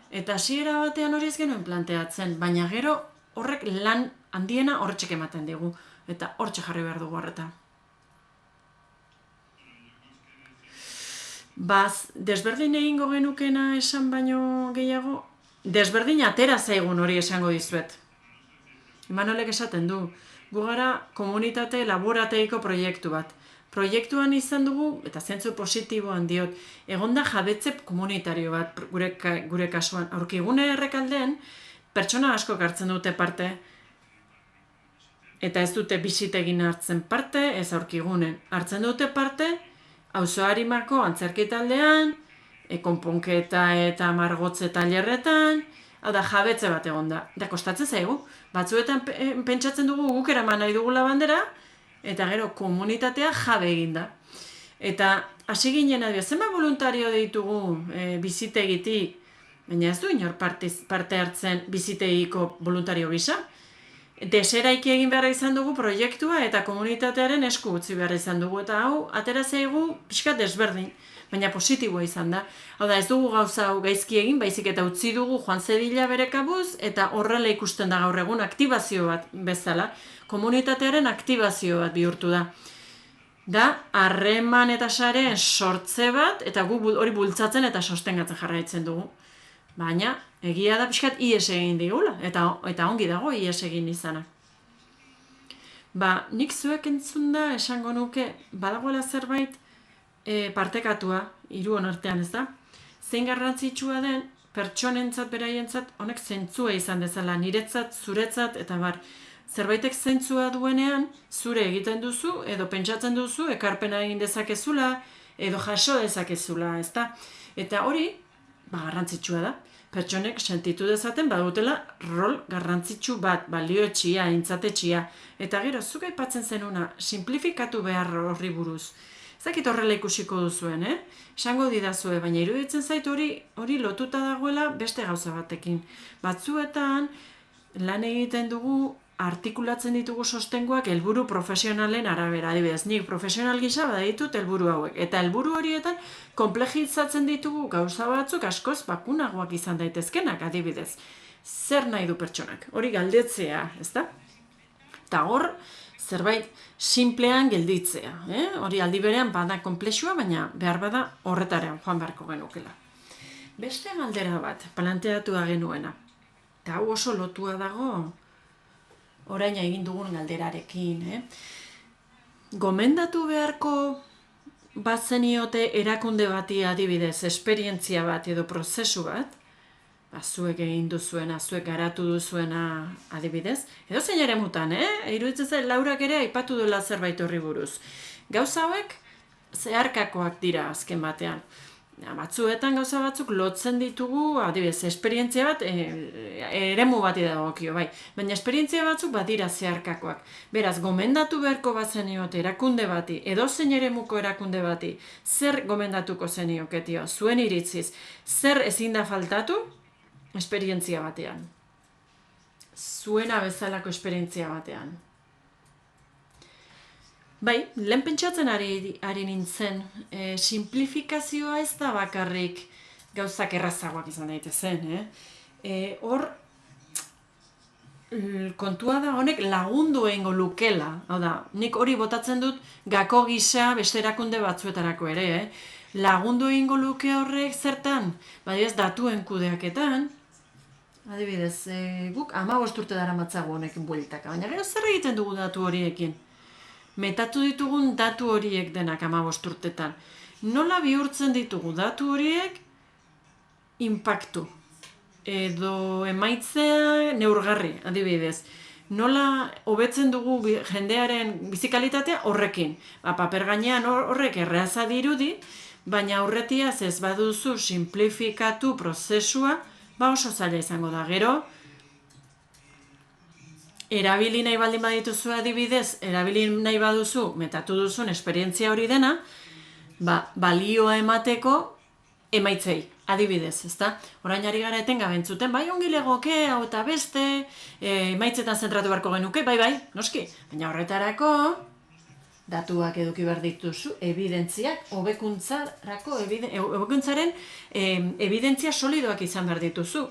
Eta hasiera batean hori ez genuen planteatzen, baina gero horrek lan handiena horretxek ematen digu, eta hortxe jarri behar dugu horreta. Desberdin egingo genukena esan baino gehiago, desberdin atera zaigun hori esango dizuet. Imanolek esaten du, gu gara komunitate laborateiko proiektu bat. Proiektuan izan dugu, eta zentzu positiboan diot, egonda jabetze komunitario bat gure kasuan. Aurkigune errekaldean, pertsona asko hartzen dute parte, eta ez dute bisitegin hartzen parte, ez aurkigunen. Hartzen dute parte, auzoarimako antzerki taldean, konponketa eta margotze tailerretan, hau da jabetze bat egonda. Da kostatzen zaigu, batzuetan pentsatzen dugu guk eraman nahi dugula bandera, eta gero komunitatea jabe eginda. Eta hasi ginen adio, zenbat voluntario ditugu bizitegitik, baina ez du inor parte hartzen bizitegiko voluntario gisa. Deseraiki egin behar izan dugu proiektua eta komunitatearen esku utzi behar izan dugu, eta hau atera zaigu pixkat desberdin, baina positiboa izan da. Hau da, ez dugu gauza hau gaizki egin, baizik eta utzi dugu joan zedila bere kabuz, eta horrela ikusten da gaur egun aktibazio bat bezala, komunitatearen aktibazio bat bihurtu da. Da, harreman eta sareen sortze bat, eta gu hori bultzatzen eta sostengatzen jarraitzen dugu. Baina, egia da pixkat ies egin digula, eta ongi dago ies egin izana. Nik zuek entzun da esango nuke, badagoela zerbait partekatua, hiruon artean, ez da? Zein garrantzitsua den, pertsonentzat beraientzat, honek zentzua izan dezala, niretzat, zuretzat, eta bar, zerbaitek zentzua duenean, zure egiten duzu, edo pentsatzen duzu, ekarpena egin dezakezula, edo jaso dezakezula, ez da? Eta hori, garrantzitsua da. Pertsonek sentitu dezaten badutela rol garrantzitsu bat, balioetxia, intzatetxia. Eta gero, zuk aipatzen zenuna, simplifikatu behar horri buruz. Zakit horrela ikusiko duzuen, Esango didazue, baina iruditzen zait hori lotuta dagoela beste gauza batekin. Batzuetan, lan egiten dugu, artikulatzen ditugu sostengoak helburu profesionalen arabera. Adibidez, nik profesional gisa baditut helburu hauek. Eta helburu horietan konplejizatzen ditugu gauza batzuk askoz bakunagoak izan daitezkenak, adibidez. Zer nahi du pertsonak? Hori galdetzea, ez da? Eta hor, zerbait simplean gelditzea. Hori aldi berean bada konplexua, baina behar bada horretaren joan beharko genukela. Beste galdera bat, planteatua genuena. Eta hau oso lotua dago orain egin dugun galderarekin. Gomendatu beharko bazeniote erakunde bati adibidez, esperientzia bat edo prozesu bat, zuek egin duzuena, zuek garatu duzuena adibidez, edo zein ere mutan, iruditzen zen Laurak ere aipatu duela zerbait horri buruz. Gauza hauek zeharkakoak dira azken batean. Batzuetan gauza batzuk lotzen ditugu, adibidez, esperientzia bat, eremu bati dagokio, bai. Baina esperientzia batzuk badira zeharkakoak. Beraz, gomendatu beharko bazeniote erakunde bati, edo zein eremuko erakunde bati, zer gomendatuko zenioketio, zuen iritziz, zer ezin da faltatu, esperientzia batean. Zuena bezalako esperientzia batean. Bai, lehen pentsatzen ari nintzen, simplifikazioa ez da bakarrik gauzak errazagoak izan daitezen, hor, kontua da honek lagundu egingo lukela, hau da, nik hori botatzen dut gako gisa beste erakunde batzuetarako ere, lagundu egingo luke horrek zertan, badibidez datuen kudeaketan, adibidez, guk 15 urte daramatzagu honekin bueltaka, baina gero zer egiten dugu datu horiekin? Metatu ditugun datu horiek denak 15 urtetan. Nola bihurtzen ditugu datu horiek inpaktu edo emaitzea neurgarri, adibidez. Nola hobetzen dugu jendearen bizikalitatea horrekin. Paper gainean horrek erreaza dirudi, baina aurretiaz ez baduzu simplifikatu prozesua, oso zaila izango da. Gero, erabili nahi baldin badituzu adibidez, erabili nahi baduzu, metatu duzun esperientzia hori dena, balioa emateko emaitzei, adibidez, ezta? Orain ari gara etengabe entzuten, bai ongi legoke, hau eta beste, emaitzetan zentratu beharko genuke, bai, noski, baina horretarako datuak eduki behar dituzu, evidentziak, hobekuntzaren evidentzia solidoak izan behar dituzu,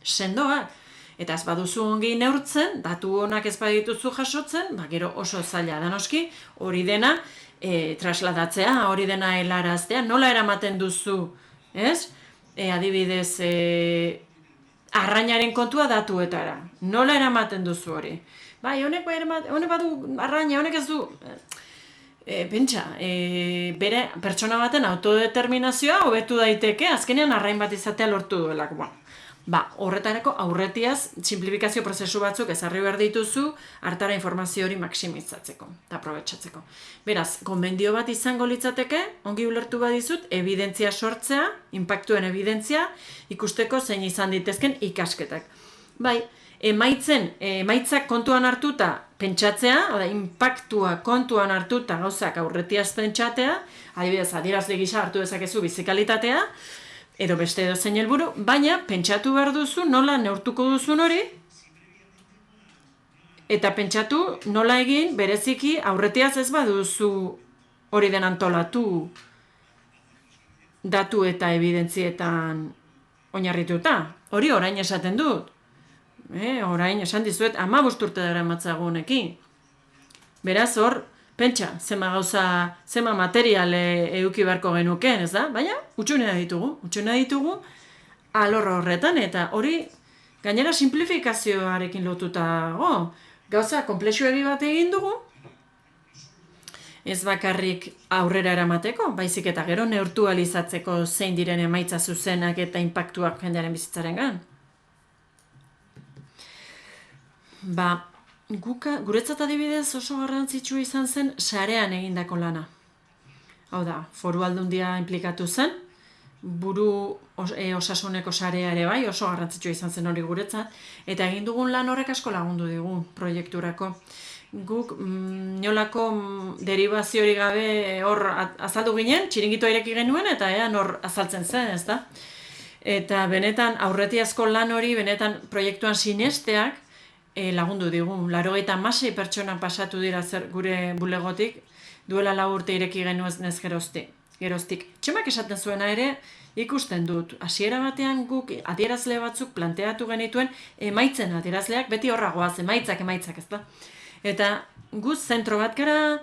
sendoak. Eta ez baduzu ongi neurtzen, datu honak ez badituzu jasotzen, gero oso zaila da noski, hori dena trasladatzea, hori dena helaraztea, nola eramaten duzu, ez? Adibidez, arrainaren kontua datuetara, nola eramaten duzu hori? Bai, honek badu arraina, honek ez du... Pentsa, bere pertsona baten autodeterminazioa hobetu daiteke, azkenean arrain bat izatea lortu duelako. Horretarako aurretiaz simplifikazio prozesu batzuk ezarri behar dituzu hartara informazio hori maximizatzeko eta aprobetxatzeko. Beraz, konbendio bat izango litzateke, ongi ulertu badizut, evidentzia sortzea, inpaktuen evidentzia, ikusteko zein izan ditezken ikasketak. Bai, emaitzak kontuan hartuta pentsatzea, inpaktua kontuan hartuta gauzak aurretiaz pentsatea, adibidez, adierazle gisa hartu dezakezu bizikalitatea, edo beste edo zein helburu, baina pentsatu behar duzu nola neurtuko duzun hori, eta pentsatu nola egin bereziki aurretiaz ez baduzu hori den antolatu datu eta evidentzietan oinarrituta. Hori orain esaten dut. Orain esan dizuet 15 urte daramatzagu honekin. Beraz hor, pentsa, zema material eduki beharko genuken, ez da? Baina, utxunea ditugu alor horretan, eta hori gainera simplifikazioarekin lotuta, gauza komplexuegi bat egin dugu, ez bakarrik aurrera eramateko, baizik eta gero neurtualizatzeko zein diren emaitza zuzenak eta inpaktuak jendearen bizitzarengan. Guretzat adibidez oso garrantzitsua izan zen sarean egindako lana. Hau da, Foru Aldundia inplikatu zen, buru osasuneko sarea ere bai, oso garrantzitsua izan zen hori guretzat, eta egin dugun lan horrek asko lagundu digu proiekturako. Guk nolako derivaziorik gabe hor azaldu ginen, txiringitoa ireki genuen, eta ean hor azaltzen zen, ez da? Eta benetan aurretiazko lan hori, benetan proiektuan sinesteak, lagundu digu. 86 pertsona pasatu dira gure bulegotik, duela 4 urte ireki genuenez geroztik. Txemak esaten zuena ere, ikusten dut. Hasiera batean guk adierazle batzuk planteatu genituen, emaitzen adierazleak, beti horra goaz, emaitzak, ez da? Eta guz zentro bat gara,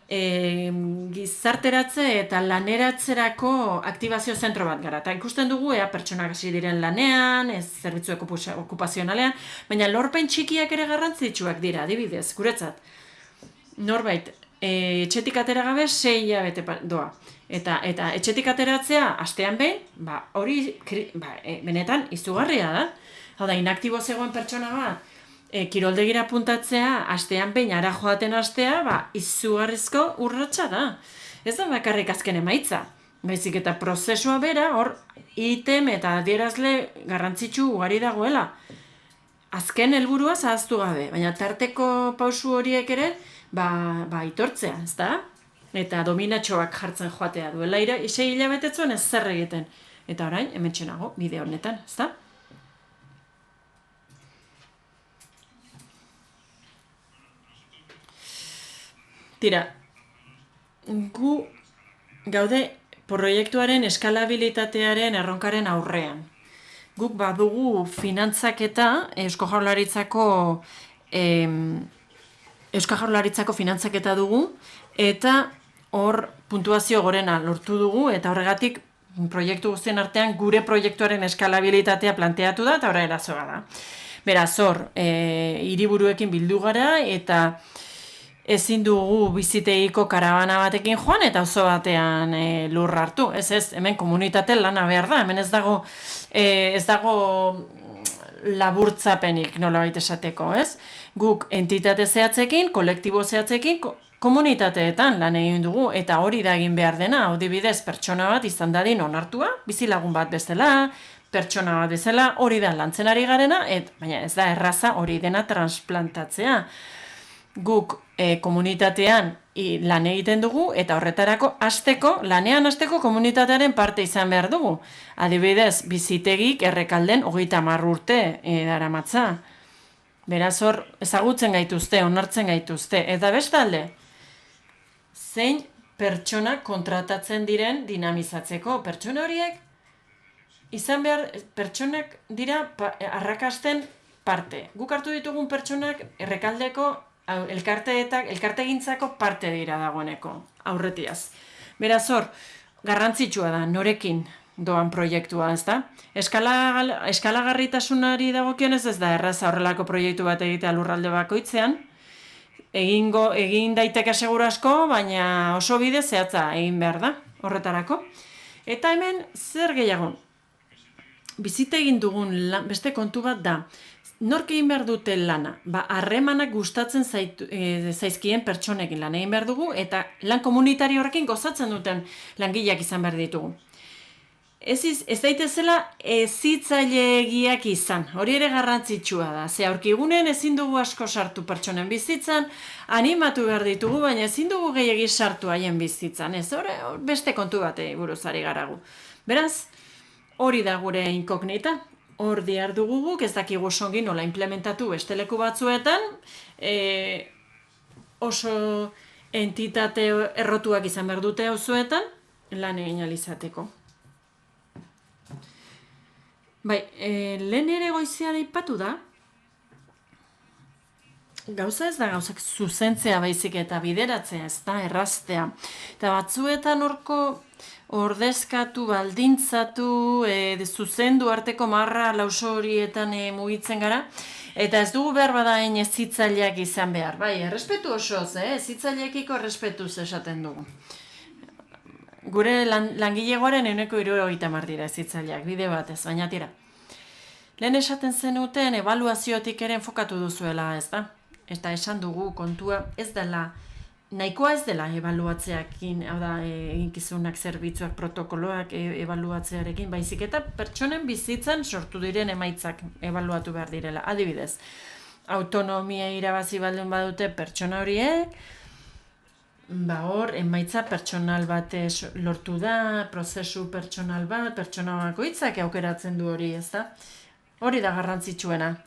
gizarteratze eta laneratzerako aktibazio zentro bat gara. Eta ikusten dugu, pertsonak hasi diren lanean, zerbitzu okupazionalean, baina lorpen txikiak ere garrantzitsuak dira, adibidez, guretzat. Norbait, etxetik atera gabe 6 hilabete doa. Eta etxetik ateratzea astean behin, hori benetan izugarria da. Hau da, inaktibo zegoen pertsona bat, kiroldegira puntatzea, astean behin ara joaten astea, izugarrizko urratsa da. Ez da bakarrik azken emaitza. Baizik eta prozesua bera, hor, item eta adierazle garrantzitsu ugari dagoela. Azken helburua zahaztu gabe, baina tarteko pausu horiek ere, aitortzea, ez da? Eta dominatxoak jartzen joatea duela, 6 hilabetetzuen ez zer egiten. Eta orain, hemen txenago, bide honetan, ez da? Tira, gu gaude proiektuaren eskalabilitatearen erronkaren aurrean. Guk badugu finantzaketa Eusko Jaurlaritzako finantzaketa dugu, eta hor puntuazio gorena lortu dugu, eta horregatik proiektu guztien artean gure proiektuaren eskalabilitatea planteatu da, eta horra erazoa da. Beraz, hor, hiriburuekin bildu gara, eta ezin dugu bizitegiko karabana batekin joan, eta auzo batean lur hartu. Ez, hemen komunitate lana behar da, hemen ez dago laburtzapenik nolabait esateko, ez? Guk entitate zehatzekin, kolektibo zehatzekin, komunitateetan lan egin dugu, eta hori da egin behar dena, adibidez pertsona bat izan dadin onartua, bizilagun bat bezala, pertsona bat bezala, hori da lantzen ari garena, baina ez da erraza hori dena transplantatzea. Guk komunitatean lan egiten dugu, eta horretarako lanean hasteko komunitatearen parte izan behar dugu. Adibidez, bizitegik Errekalden 30 urte daramatza. Beraz hor, ezagutzen gaituzte, onartzen gaituzte. Eta bestalde, zein pertsona kontratatzen diren dinamizatzeko. Pertsona horiek, izan behar, pertsonak dira arrakasten parte. Guk hartu ditugun pertsonak Errekaldeko elkartegintzako parte dira dagoeneko, aurretiaz. Beraz hor, garrantzitsua da, norekin doan proiektua, ez da? Eskalagarritasunari dagokionez ez da erraza horrelako proiektu bat egitea lurralde bakoitzean. Egin daiteke seguru asko, baina oso bide zehatza egin behar da, horretarako. Eta hemen, zer gehiago? Bizite egin dugun beste kontu bat da, nork egin behar dute lana? Harremanak gustatzen zaizkien pertsonekin lan egin behar dugu, eta lan komunitario horrekin gozatzen duten langileak izan behar ditugu. Ez daitezela hezitzaileegiak izan, hori ere garrantzitsua da. Ze aurkigunen ezin dugu asko sartu pertsonen bizitzan, animatu behar ditugu, baina ezin dugu gehiegi sartu haien bizitzan. Ez, beste kontu batei buruz ari garagu. Beraz, hori da gure inkognita. Hor dihar dugu guk, ez dakigu songi nola implementatu beste leku batzuetan, oso entitate errotuak izan behar dute auzoetan, lan egin alizateko. Bai, lehen ere goizean aipatu da, gauza ez da gauzak zuzentzea baizik eta bideratzea, ez da, erraztea. Eta batzuetan horko ordezkatu, baldintzatu, zuzendu arteko marra lauso horietan mugitzen gara, eta ez dugu behar badain hezitzaileak izan behar. Bai, errespetu osoz, hezitzaileekiko errespetuz esaten dugu. Gure langilegoaren 70% dira hezitzaileak, bide batez, baina tira. Lehen esaten zenuten ebaluaziotik ere enfokatu duzuela, ez da? Eta esan dugu kontua ez dela, nahikoa ez dela ebaluatzeakin, hau da, eginkizunak, zerbitzuak, protokoloak ebaluatzearekin, baizik eta pertsonen bizitzan sortu diren emaitzak ebaluatu behar direla. Adibidez, autonomia irabazi baldin badute pertsona horiek, hor, emaitza pertsonal bat lortu da, prozesu pertsonal bat, pertsona bakoitzak aukeratzen du hori, ez da? Hori da garrantzitsuena.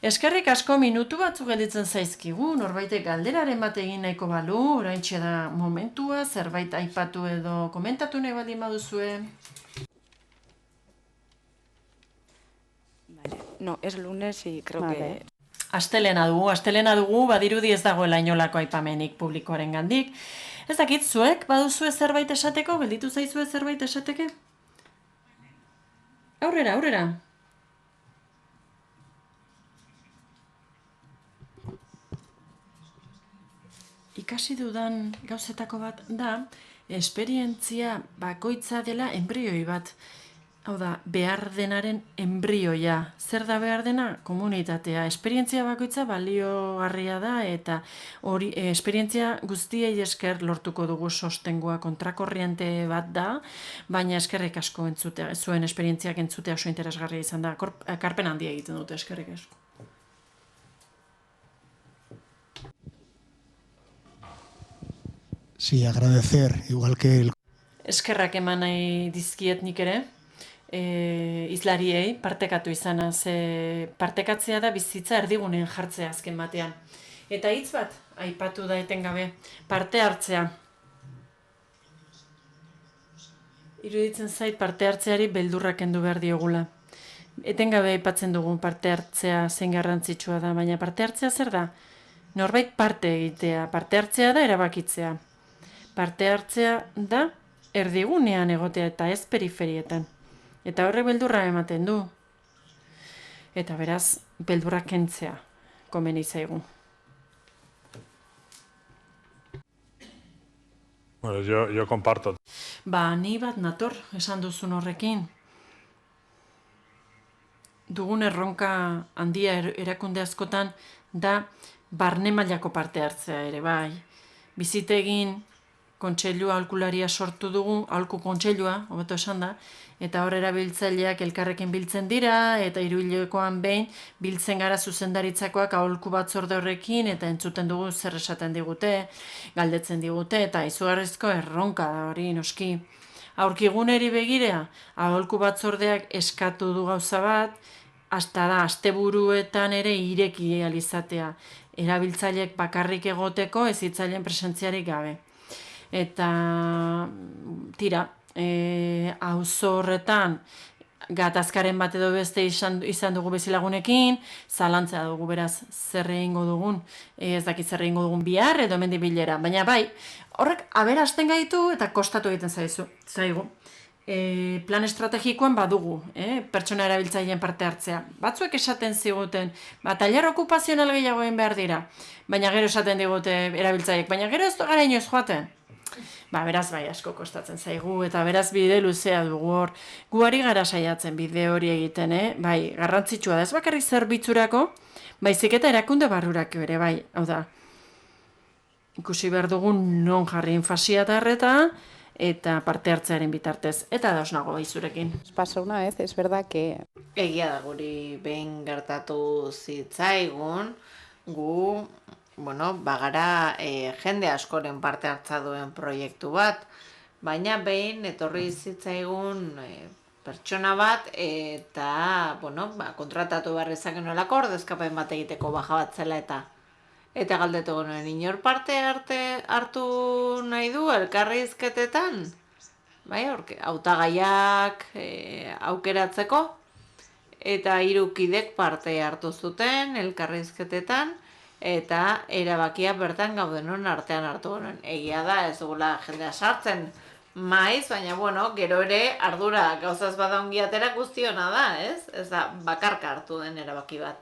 Eskerrik asko minutu batzu gelditzen zaizkigu, norbaitek galderaren bat egin nahiko balu, oraintxe da momentua, zerbait aipatu edo komentatu nahi baldin baduzue. No, es lunes y creo que... Astelena dugu, badirudi ez dagoela inolako aipamenik publikoaren gandik. Ez dakit, zuek baduzue zerbait esateko, gelditu zaizue zerbait esateke? Aurrera. Ikasi dudan gauzetako bat da, esperientzia bakoitza dela enbrioi bat. Hau da, behar denaren enbrioia. Zer da behar dena? Komunitatea. Esperientzia bakoitza baliogarria da eta hori esperientzia guztiei esker lortuko dugu sostengua, kontrakorriente bat da, baina eskerrik asko entzutea, zuen esperientziak entzutea oso interesgarria izan da. Ekarpen handia egiten dute, eskerrik asko. Sí, agradecer, igual que el... Eskerrak eman nahi dizkiet nik ere. Izlariei partekatu izanaz, partekatzea da bizitza erdigunen jartzea azken batean. Eta hitz bat, aipatu da etengabe, parte hartzea. Iruditzen zait parte hartzeari beldurrak kendu behar diogula. Etengabe aipatzen dugun parte hartzea zein garrantzitsua da, baina parte hartzea zer da? Norbait parte egitea, parte hartzea da erabakitzea. Parte hartzea da erdigunean egotea eta ez periferietan. Eta horrek beldurra ematen du. Eta beraz, beldurrak kentzea komeni zaigu. Bueno, yo comparto. Ni bat nator esan duzun horrekin. Dugun erronka handia erakunde askotan da barne mailako parte hartzea ere bai. Bizitegin kontseilua aholkularia sortu dugu, aholku kontseilua, hobeto esan da, eta hor erabiltzaileak elkarrekin biltzen dira, eta hiruhilekoan behin biltzen gara zuzendaritzakoak aholku batzorde horrekin, eta entzuten dugu zer esaten digute, galdetzen digute, eta izugarrizko erronka da hori noski. Aurkiguneri begirea, aholku batzordeak eskatu du gauza bat, hasta da, asteburuetan ere ireki ahal izatea, erabiltzaileek bakarrik egoteko hezitzaileen presentziarik gabe. Eta tira, auzo horretan gatazkaren bat edo beste izan dugu bezilagunekin, zalantza dugu beraz zer egingo dugun, ez dakit zer egingo dugun bihar edo hemendik bilera, baina bai, horrek aberasten gaitu eta kostatu egiten zaigu. Plan estrategikoan badugu, pertsona erabiltzaileen parte hartzea. Batzuek esaten ziguten, tailer okupazional gehiago egin behar dira, baina gero esaten digute erabiltzaileek, baina gero ez gara inoiz joaten. Beraz bai asko kostatzen zaigu, eta beraz bide luzea dugu hor. Guari gara saiatzen bide hori egiten, bai, garrantzitsua da, ez bakarrik zerbitzurako, baizik eta erakunde barrurako ere, bai, hau da. Ikusi behar dugu non jarri infasia eta eta parte hartzearen bitartez, eta dausnago baizurekin. Pasa una vez, es verdad que... Egia da guri behin gertatu zitzaigun, gu, bagara jende askoren parte hartza duen proiektu bat, baina behin etorri zitzaigun pertsona bat eta, kontratatu behar izaken nolako ordezkapen bat egiteko baja bat zela eta galdetu genuen, inor parte hartu nahi du elkarrizketetan? Bai, hautagaiak aukeratzeko, eta 3 kidek parte hartu zuten elkarrizketetan, eta erabakia bertan gaudenon artean hartu genuen. Egia da, ez dugula jendea sartzen maiz, baina gero ere ardura gauzaz bada ongiatera guztiona da, ez? Ez da bakarka hartu den erabaki bat.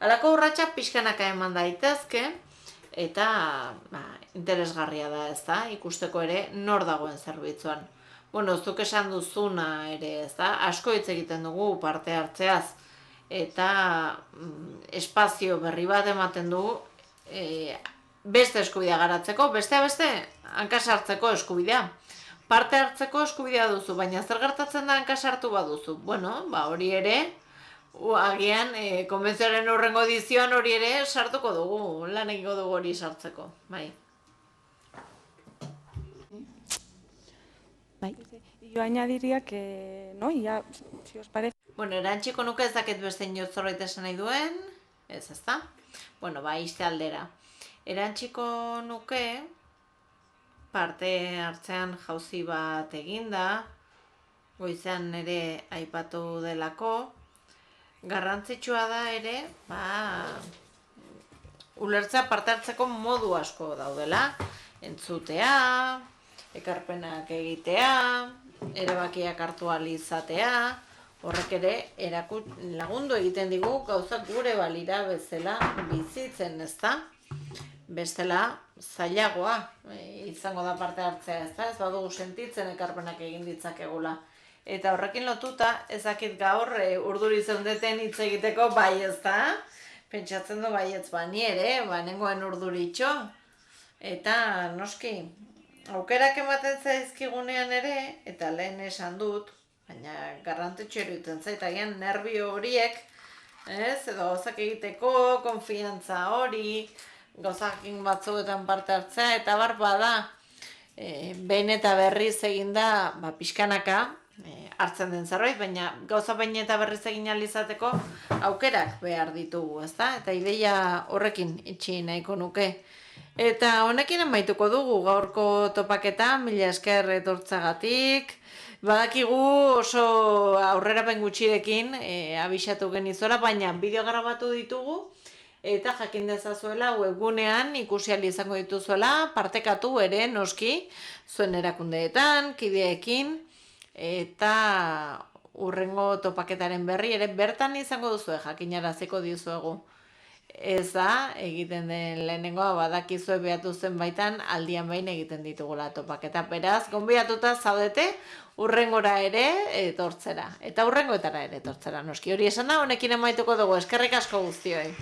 Halako urratsak pixkanaka eman daitezke, eta interesgarria da, ez da, ikusteko ere nor dagoen zerbitzuan. Zuk esan duzuna ere, ez da, asko hitz egiten dugu parte hartzeaz, eta espazio berri bat ematen dugu beste eskubidea garatzeko, beste hankasartzeko eskubidea. Parte hartzeko eskubidea duzu, baina zer gertatzen da hankasartu baduzu? Hori ere, agian konbentzioaren hurrengo edizioan hori ere sartuko dugu, lan egingo dugu hori sartzeko, bai. Yo añadiría que, no, ya, si os parece. Erantziko nuke ez dakit beste inot zorbait esan nahi duen, ez da? Iste aldera. Erantziko nuke parte hartzean jauzi bat eginda, goizean ere aipatu delako, garrantzitsua da ere, ulertzea parte hartzeko modu asko daudela, entzutea, ekarpenak egitea, erabakiak hartu ahal izatea, horrek ere lagundu egiten digu gauzak gure balira bezala bizitzen, ezta? Bestela zailagoa izango da parte hartzea, ezta? Ez badugu sentitzen ekarpenak egin ditzakegula. Eta horrekin lotuta, ezakit gaur urduri zeundeten hitz egiteko bai, ezta? Pentsatzen du baietz ni ere, nengoen urduritxo. Eta noski, aukerak ematen zaizkigunean ere, eta lehen esan dut, baina garrantzitsu iruditzen zait, agian nerbio horiek, edo gauzak egiteko, konfiantza hori, gauzakin batzuetan parte hartzea, eta bada, behin eta berriz eginda, pixkanaka, hartzen den zerbait, baina gauza behin eta berriz egin ahal izateko aukerak behar ditugu, ezta? Eta ideia horrekin itxi nahiko nuke. Eta honekin amaituko dugu gaurko topaketa, mila esker etortzagatik, Badakigu oso aurrerapen gutxirekin abisatu genizuela, baina bideo grabatu ditugu eta jakin dezazuela webgunean ikusi ahal izango dituzuela, partekatu ere noski zuen erakundeetan, kideekin, eta hurrengo topaketaren berri ere bertan izango duzue jakinaraziko dizuegu. Ez da, egiten den lehenengoa badakizue behatu zen baitan aldian behin egiten ditugula topaketa. Beraz, gonbidatuta zaudete hurrengora ere etortzera. Eta hurrengoetara ere etortzera. Noski hori esan da, honekin emaituko dugu. Eskerrik asko guztioi.